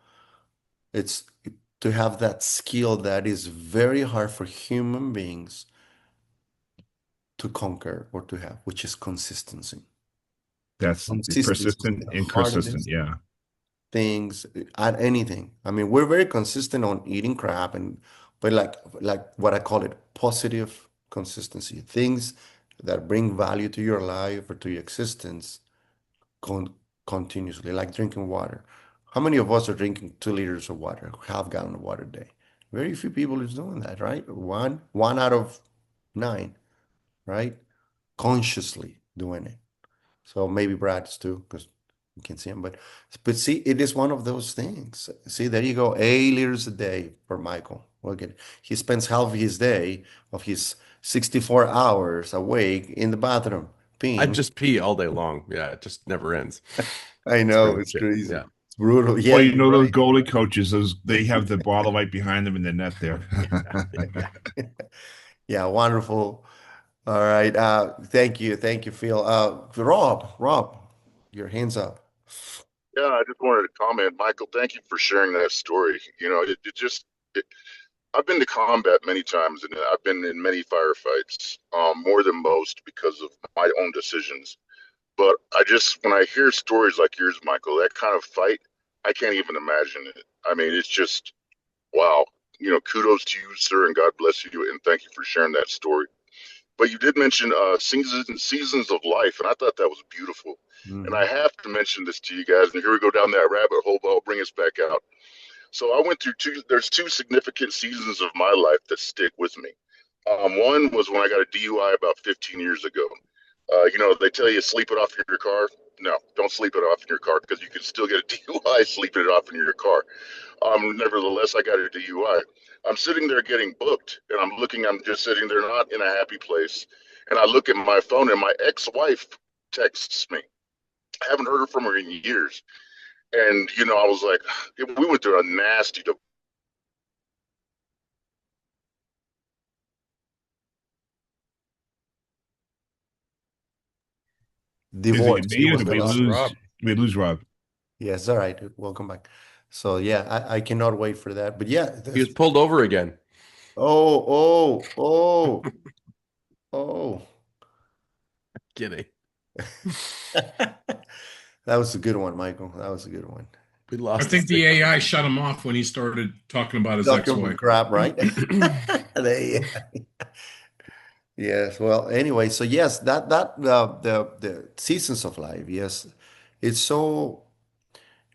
it's to have that skill that is very hard for human beings to conquer or to have, which is consistency. That's Consistency is persistent the and consistent. hardest Yeah, things at anything. I mean, we're very consistent on eating crap, but like what I call it, positive consistency, things that bring value to your life or to your existence con continuously, like drinking water. How many of us are drinking 2 liters of water, half gallon of water a day? Very few people is doing that, right? One out of nine, right? Consciously doing it. So maybe Brad's too, because you can see him. But see, it is one of those things. See, there you go. 8 liters a day for Michael. Look at it. He spends half of his day of his 64 hours awake in the bathroom I peeing. just pee all day long. Yeah, it just never ends. I It's know, pretty it's much it. crazy. Yeah. It's brutal. Yeah, well, you're those right. goalie coaches, they have the bottle right behind them in the net there. Yeah. Yeah, wonderful. All right. Thank you, Phil. Rob, your hands up. Yeah, I just wanted to comment, Michael. Thank you for sharing that story. I've been to combat many times, and I've been in many firefights, more than most because of my own decisions. But when I hear stories like yours, Michael, that kind of fight, I can't even imagine it. I mean, it's just wow. Kudos to you, sir, and God bless you, and thank you for sharing that story. But you did mention seasons of life, and I thought that was beautiful. And Hmm. I have to mention this to you guys, and here we go down that rabbit hole, but I'll bring us back out. So I went through there's two significant seasons of my life that stick with me. One was when I got a DUI about 15 years ago. They tell you sleep it off in your car. No, don't sleep it off in your car because you can still get a DUI sleeping it off in your car. Nevertheless, I got a DUI. I'm sitting there getting booked, and I'm just sitting there not in a happy place. And I look at my phone, and my ex-wife texts me. I haven't heard from her in years. And, I was like, we went through a nasty Is it Divorce. He me or was did the we Lost last one. lose? Rob. We lose Rob. Yes, all right. Welcome back. So yeah, I cannot wait for that. But yeah, He was pulled over again. oh, oh, oh, oh. Kidding. That was a good one, Michael. That was a good one. We I lost a think the stick. AI shut him off when he started talking about his Talking ex-wife. crap, right? They, yes. Well, anyway, so yes, the seasons of life. Yes, it's so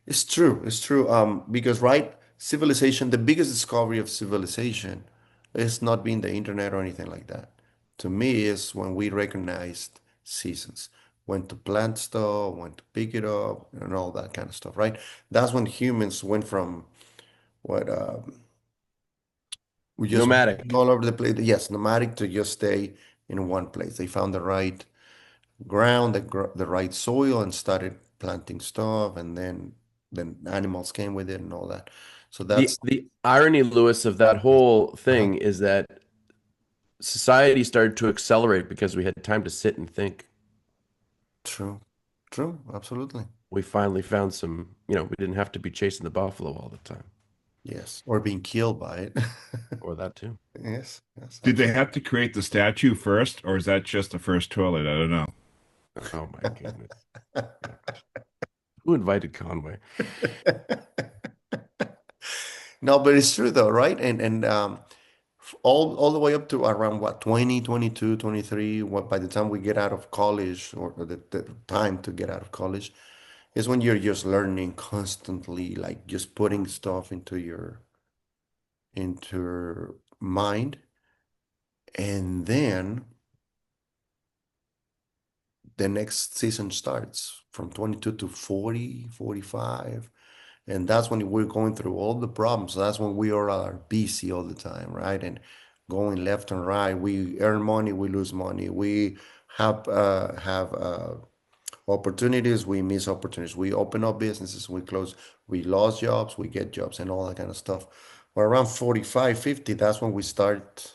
it's true. It's true. Because right, civilization, the biggest discovery of civilization is not being the internet or anything like that. To me, is when we recognized seasons, when to plant stuff, when to pick it up, and all that kind of stuff, right? That's when humans went from what we just moving Nomadic. all over the place. Yes, nomadic to just stay in one place. They found the right ground, the right soil, and started planting stuff, and then animals came with it and all that. So The that's the irony, Lewis, of that whole uh thing is that society started to accelerate because we had time to sit and think. true, true, absolutely. We finally found some, we didn't have to be chasing the buffalo all the time, Yes, or being killed by it. or that too. Yes, yes, Did they absolutely. have to create the statue first, or is that just the first toilet? I don't know. Oh my goodness. Who invited Conway? No, but it's true though, right? And all the way up to around what 20, 22, 23. What by the time we get out of college, or the time to get out of college, is when you're just learning constantly, like just putting stuff into your mind, and then the next season starts from 22 to 40, 45. And that's when we're going through all the problems. That's when we are busy all the time, right? And going left and right. We earn money, we lose money. We have opportunities, we miss opportunities. We open up businesses, we close. We lost jobs, we get jobs, and all that kind of stuff. But around 45, 50, that's when we start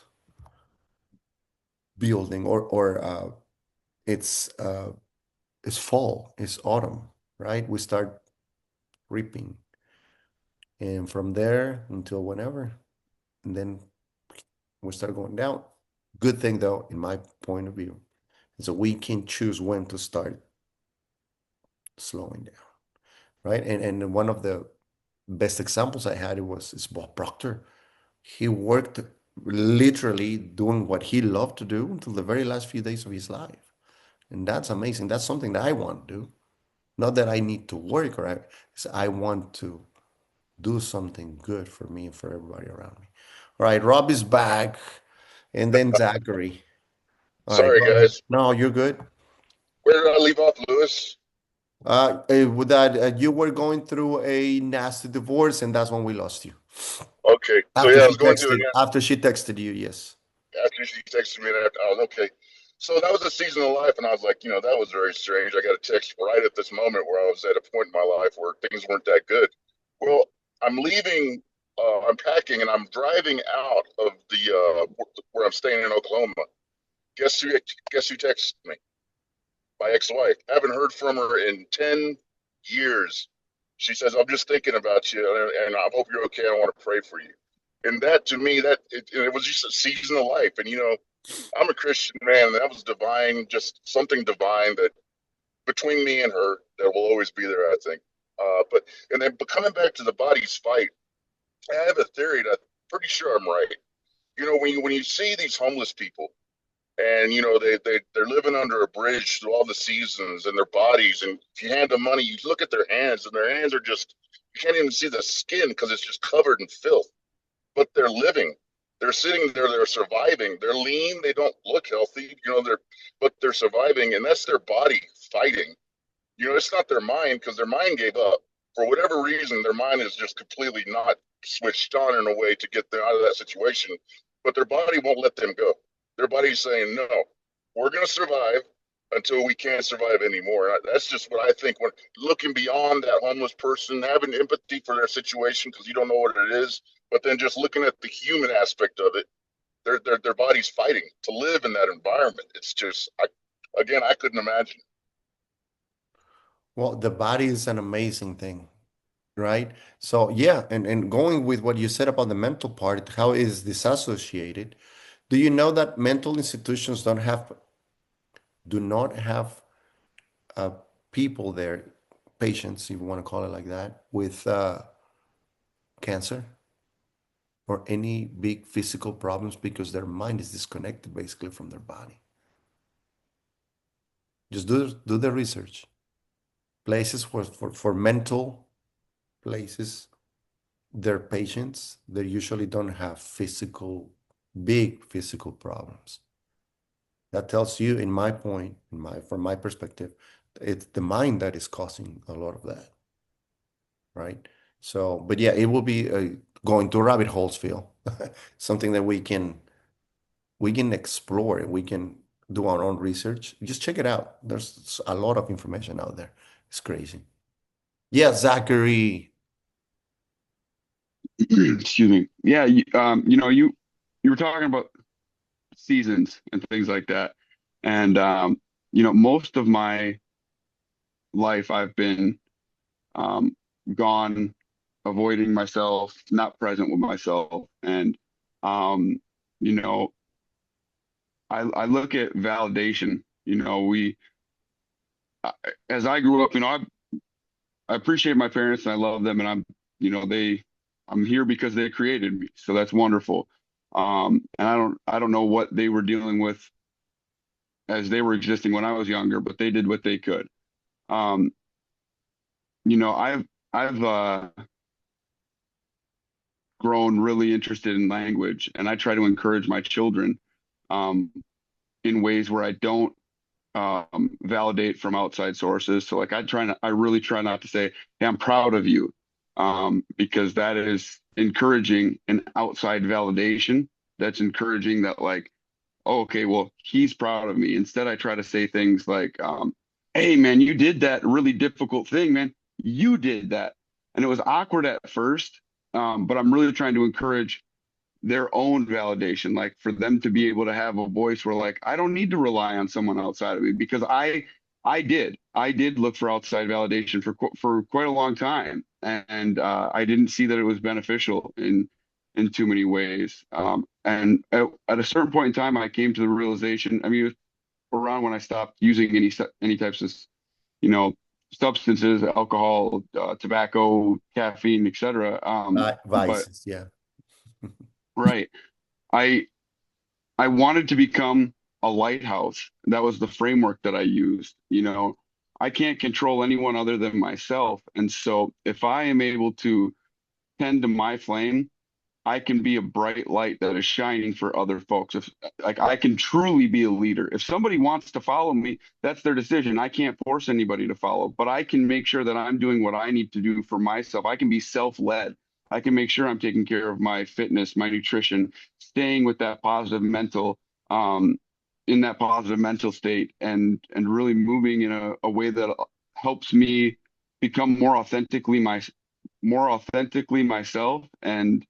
building, or it's fall, it's autumn, right? We start reaping, and from there until whenever, and then we start going down. Good thing though, in my point of view, is that we can choose when to start slowing down, right? And one of the best examples I had, it was is Bob Proctor. He worked literally doing what he loved to do until the very last few days of his life. And that's amazing. That's something that I want to do. Not that I need to work, or I want to do something good for me and for everybody around me. All right, Rob is back, and then Zachary. All right, Sorry, go ahead. guys. No, you're good. Where did I leave off, Lewis? With that, you were going through a nasty divorce, and that's when we lost you. Okay. So After yeah, I she was going through it texted, after she texted you, yes. after she texted me that. I was okay. So that was a season of life, and I was like, that was very strange. I got a text right at this moment where I was at a point in my life where things weren't that good. Well, I'm leaving. I'm packing, and I'm driving out of the where I'm staying in Oklahoma. Guess who? Guess who texted me? My ex-wife. I haven't heard from her in 10 years. She says, "I'm just thinking about you, and I hope you're okay. I want to pray for you." And that to me, it was just a season of life. And I'm a Christian man, and that was divine, just something divine that between me and her that will always be there, I think. But coming back to the body's fight, I have a theory that I'm pretty sure I'm right. When you see these homeless people, and they're living under a bridge through all the seasons and their bodies. And if you hand them money, you look at their hands, and their hands are just, you can't even see the skin because it's just covered in filth. But they're living. They're sitting there. They're surviving. They're lean. They don't look healthy. But they're surviving, and that's their body fighting. It's not their mind, because their mind gave up for whatever reason. Their mind is just completely not switched on in a way to get them out of that situation. But their body won't let them go. Their body's saying, no, we're going to survive until we can't survive anymore. That's just what I think. When looking beyond that homeless person, having empathy for their situation, because you don't know what it is, but then just looking at the human aspect of it, their body's fighting to live in that environment. It's just, I couldn't imagine. Well, the body is an amazing thing, right? So yeah, and going with what you said about the mental part, how it is disassociated. Do you know that mental institutions do not have uh, people there, patients, if you want to call it like that, with cancer or any big physical problems because their mind is disconnected basically from their body. Just do the research. Places for mental places, their patients, they usually don't have big physical problems. That tells you, in my point, from my perspective, it's the mind that is causing a lot of that, right? So, but yeah, it will be going to rabbit holes, Phil. Something that we can explore. We can do our own research. Just check it out. There's a lot of information out there. It's crazy. Yeah, Zachary. Excuse me. Yeah, you were talking about seasons and things like that, and most of my life I've been um, gone, avoiding myself, not present with myself, and um, you know, I look at validation. As I grew up, I appreciate my parents and I love them, and I'm here because they created me, so that's wonderful. And I don't know what they were dealing with as they were existing when I was younger, but they did what they could. Um, I've grown really interested in language, and I try to encourage my children um, in ways where I don't validate from outside sources. So like I really try not to say, "Hey, I'm proud of you," because that is encouraging an outside validation. That's encouraging that like, oh, okay, well, he's proud of me. Instead, I try to say things like, "Hey, man, you did that really difficult thing, man. You did that," and it was awkward at first, but I'm really trying to encourage their own validation, like for them to be able to have a voice where like I don't need to rely on someone outside of me because I did look for outside validation for quite a long time, and I didn't see that it was beneficial in too many ways. And at a certain point in time, I came to the realization. I mean, it was around when I stopped using any types of you know substances, alcohol, tobacco, caffeine, etc. But Vices, yeah. right. I I wanted to become a lighthouse. That was the framework that I used. I can't control anyone other than myself. And so if I am able to tend to my flame, I can be a bright light that is shining for other folks. If like I can truly be a leader. If somebody wants to follow me, that's their decision. I can't force anybody to follow, but I can make sure that I'm doing what I need to do for myself. I can be self-led. I can make sure I'm taking care of my fitness, my nutrition, staying with that positive um, in that positive mental state, and really moving in a way that helps me become more authentically myself, and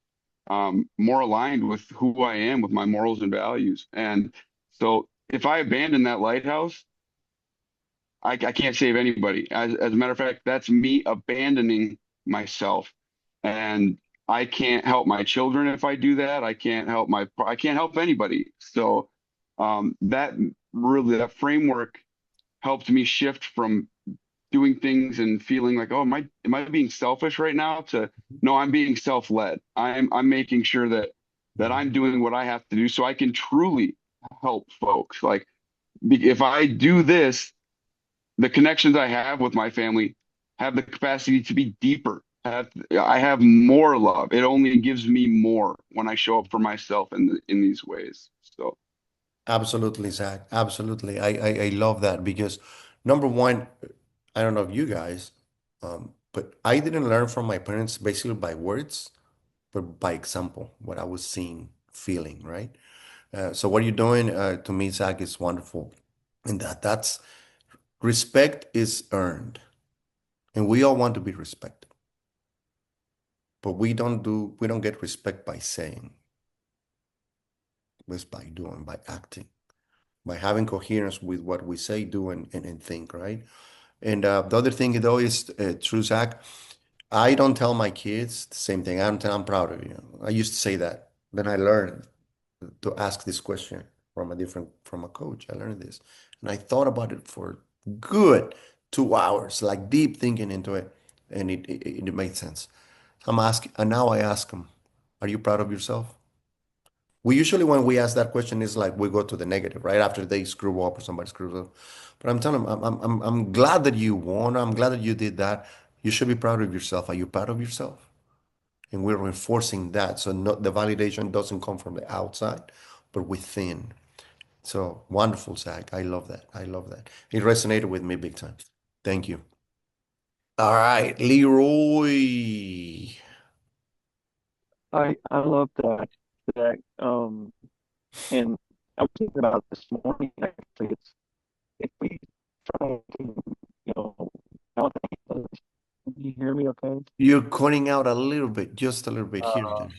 more aligned with who I am, with my morals and values. And so if I abandon that lighthouse, I can't save anybody. As a matter of fact, that's me abandoning myself. And I can't help my children if I do that. I can't help anybody. So that framework helped me shift from doing things and feeling like, oh, am I being selfish right now? To no, I'm being self-led. I'm making sure that I'm doing what I have to do so I can truly help folks. Like if I do this, the connections I have with my family have the capacity to be deeper. I have more love. It only gives me more when I show up for myself in these ways. So Absolutely, Zach. Absolutely. I love that because number one, I don't know if you guys, but I didn't learn from my parents basically by words, but by example, what I was seeing, feeling, right? So what you're doing to me, Zach, is wonderful. And that's respect is earned. And we all want to be respected, but we don't get respect by saying, it's by doing, by acting, by having coherence with what we say, do, and think, right? And the other thing though is true, Zach. I don't tell my kids the same thing. I don't tell I'm proud of you. I used to say that. Then I learned to ask this question from a coach. I learned this, and I thought about it for good 2 hours, like deep thinking into it, and it made sense. I'm asking, and now I ask them, "Are you proud of yourself?" We usually, when we ask that question, is like we go to the negative, right? After they screw up or somebody screws up. But I'm telling them, I'm glad that you won. I'm glad that you did that. You should be proud of yourself. Are you proud of yourself? And we're reinforcing that. So the validation doesn't come from the outside, but within. So wonderful, Zach. I love that. I love that. It resonated with me big time. Thank you. All right, Leroy. I love that. That and I was thinking about it this morning. Actually, it's if we try to, validate others. Can you hear me? Okay. You're cutting out a little bit, just a little bit here and Uh, there.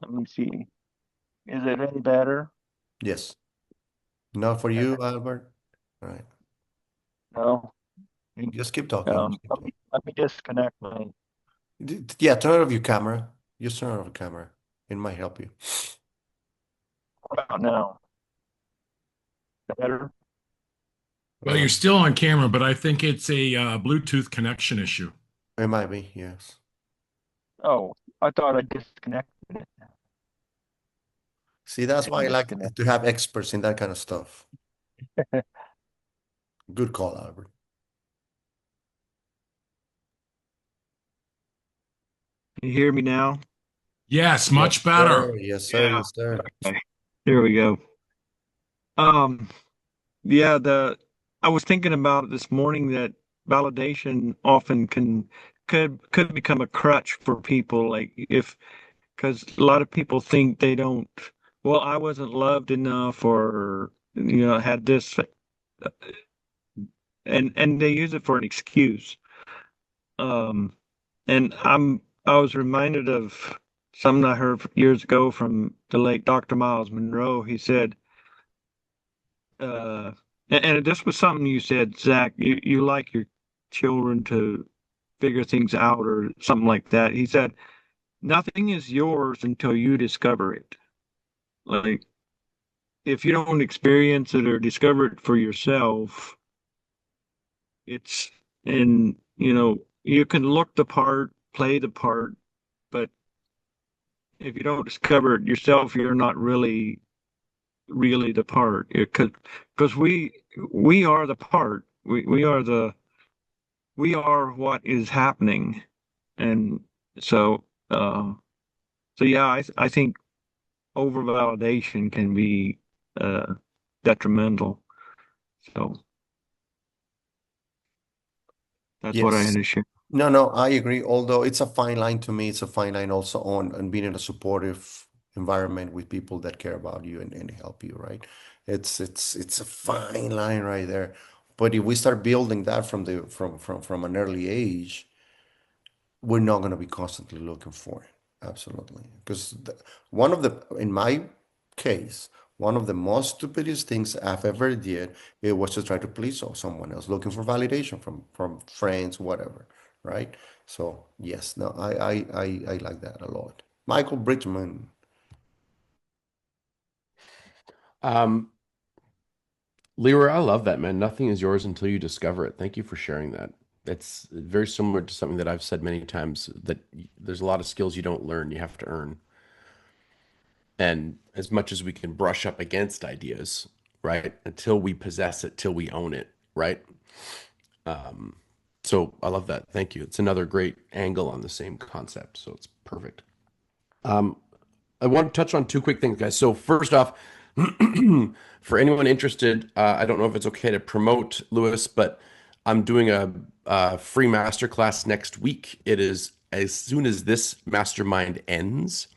Let me see. Is it any better? Yes. Not for you, Albert. All right. No. Just keep talking. Just keep talking. Let me disconnect my. Yeah, turn off your camera. Just turn off your camera. It might help you. What about now? Better? Well, you're still on camera, but I think it's a Bluetooth connection issue. It might be, yes. Oh, I thought I disconnected it. See, that's why Didn't I disconnect. like to have experts in that kind of stuff. Good call, Albert. Can you hear me now? Yes, Yes, much better. sir. Yes, sir. Yeah. Yes, sir. Okay. There we go. Um, yeah, I was thinking about it this morning that validation often could become a crutch for people. Like if because a lot of people think they don't. Well, I wasn't loved enough, or had this, and they use it for an excuse. Um, and I was reminded of something I heard years ago from the late Dr. Miles Monroe. He said, uh, and this was something you said, Zach. You like your children to figure things out or something like that. He said, nothing is yours until you discover it. Like if you don't experience it or discover it for yourself, it's and you can look the part, play the part, but if you don't discover it yourself, you're not really the part. Because we are the part. We are what is happening, and so so yeah, I think over validation can be detrimental. So that's what I had Yes. to share. No, no, I agree. Although it's a fine line to me, it's a fine line also on being in a supportive environment with people that care about you and help you, right? It's a fine line right there. But if we start building that from an early age, we're not going to be constantly looking for it. Absolutely. Because one of the, in my case, one of the most stupidest things I've ever did, it was to try to please someone else, looking for validation from friends, whatever, right? So yes, no, I like that a lot. Michael Bridgman. Um, Leroy, I love that, man. Nothing is yours until you discover it. Thank you for sharing that. It's very similar to something that I've said many times that there's a lot of skills you don't learn, you have to earn. And as much as we can brush up against ideas, right? Until we possess it, till we own it, right? Um, so I love that. Thank you. It's another great angle on the same concept. So it's perfect. Um, I want to touch on two quick things, guys. So first off, for anyone interested, I don't know if it's okay to promote Lewis, but I'm doing a free masterclass next week. It is as soon as this mastermind ends.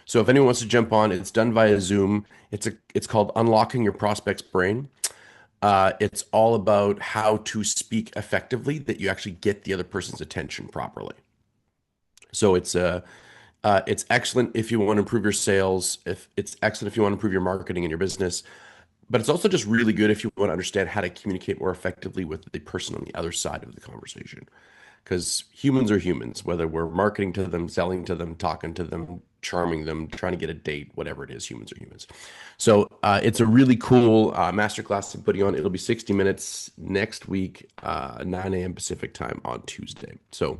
So if anyone wants to jump on, it's done via Zoom. It's called Unlocking Your Prospect's Brain. It's all about how to speak effectively that you actually get the other person's attention properly. So it's excellent if you want to improve your sales. If it's excellent if you want to improve your marketing in your business, but it's also just really good if you want to understand how to communicate more effectively with the person on the other side of the conversation. Because humans are humans, whether we're marketing to them, selling to them, talking to them, charming them, trying to get a date, whatever it is, humans are humans. So it's a really cool masterclass I'm putting on. It'll be 60 minutes next week, 9 a.m. Pacific time on Tuesday. So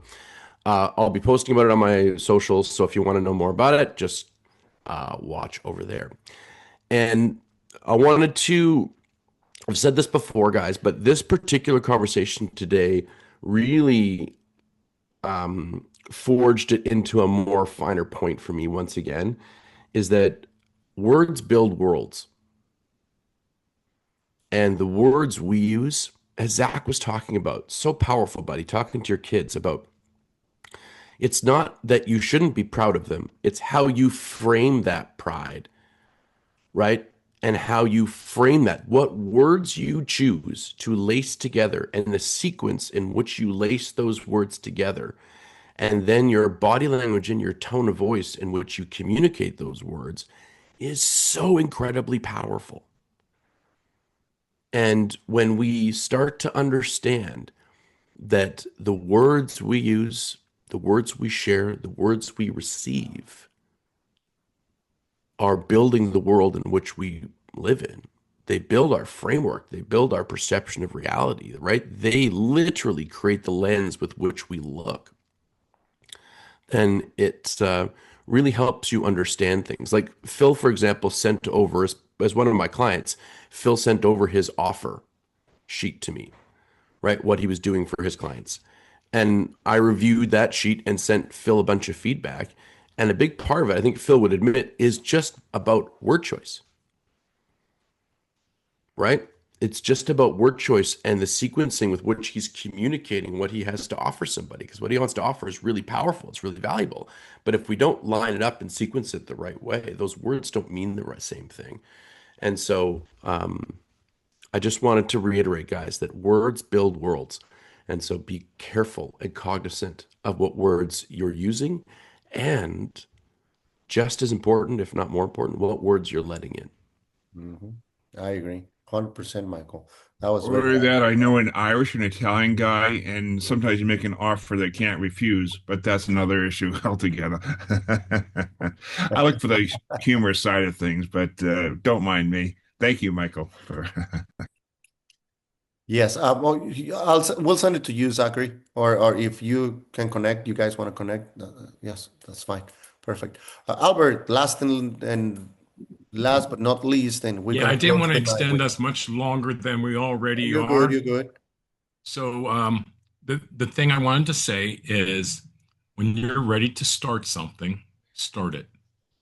I'll be posting about it on my socials. So if you want to know more about it, just watch over there. And I wanted to, I've said this before, guys, but this particular conversation today really forged it into a more finer point for me once again, is that words build worlds. And the words we use, as Zach was talking about, so powerful, buddy, talking to your kids about it's not that you shouldn't be proud of them, it's how you frame that pride, right? And how you frame that, what words you choose to lace together, and the sequence in which you lace those words together, and then your body language and your tone of voice in which you communicate those words is so incredibly powerful. And when we start to understand that the words we use, the words we share, the words we receive are building the world in which we live in. They build our framework, they build our perception of reality, right? They literally create the lens with which we look. And it really helps you understand things. Like Phil, for example, sent over, as one of my clients, Phil sent over his offer sheet to me, right? What he was doing for his clients. And I reviewed that sheet and sent Phil a bunch of feedback. And a big part of it, I think Phil would admit, is just about word choice, right? It's just about word choice and the sequencing with which he's communicating what he has to offer somebody. Because what he wants to offer is really powerful, it's really valuable. But if we don't line it up and sequence it the right way, those words don't mean the same thing. And so I just wanted to reiterate, guys, that words build worlds. And so be careful and cognizant of what words you're using, and just as important, if not more important, what words you're letting in. Hmm. I agree. 100%, Michael. That was very Or that valuable. I know an Irish and Italian guy, and sometimes you make an offer they can't refuse, but that's another issue altogether. I look for the humorous side of things, but don't mind me. Thank you, Michael. Yes, well, we'll send it to you, Zachary, or if you can connect, you guys want to connect, yes, that's fine, perfect. Albert, last but not least, and we're Yeah, gonna I didn't close want to the night extend with. us much longer than we already You're good, you're are. good. So the thing I wanted to say is when you're ready to start something, start it.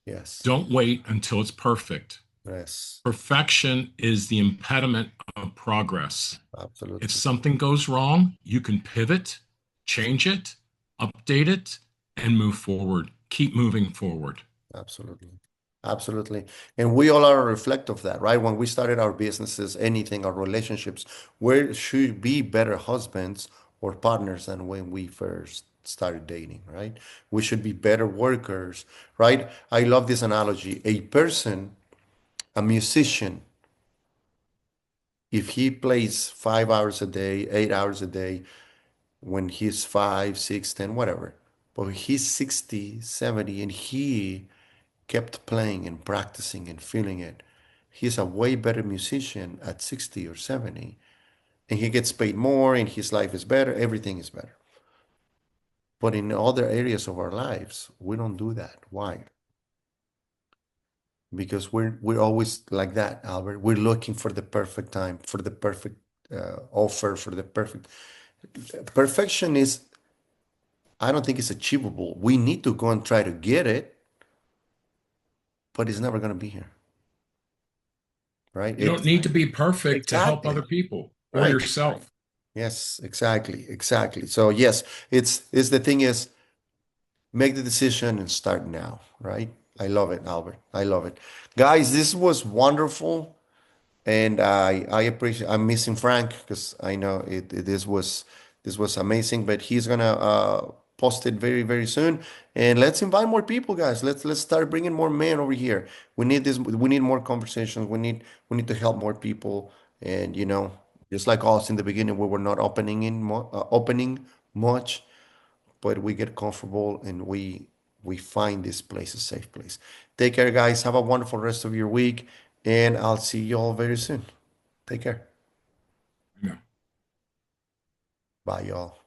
Yes, Don't wait until it's perfect. yes, Perfection is the impediment of progress. If absolutely, something goes wrong, you can pivot, change it, update it, and move forward. Keep moving forward. absolutely, absolutely. And we all are a reflect of that, right? When we started our businesses, anything, our relationships, we should be better husbands or partners than when we first started dating, right? We should be better workers, right? I love this analogy. A musician, if he plays 5 hours a day, 8 hours a day, when he's five, six, 10, whatever, but he's 60, 70, and he kept playing and practicing and feeling it. He's a way better musician at 60 or 70, and he gets paid more, and his life is better, everything is better. But in other areas of our lives, we don't do that. Why? because we're always like that, Albert. We're looking for the perfect time, for the perfect offer, for the perfect perfection is, I don't think it's achievable. We need to go and try to get it, but it's never going to be here, right? You don't need to be perfect to help other Exactly people or right. yourself. Yes, exactly. So yes, it's the thing is make the decision and start now, right? I love it, Albert. I love it. Guys, this was wonderful. And I appreciate. I'm missing Frank because I know this was amazing. But he's gonna post it very soon. And let's invite more people, guys. Let's start bringing more men over here. We need this. We need more conversations. We need to help more people. And just like us in the beginning, we were not opening much, but we get comfortable and we find this place a safe place. Take care, guys. Have a wonderful rest of your week, and I'll see you all very soon. Take care. Yeah. Bye, y'all.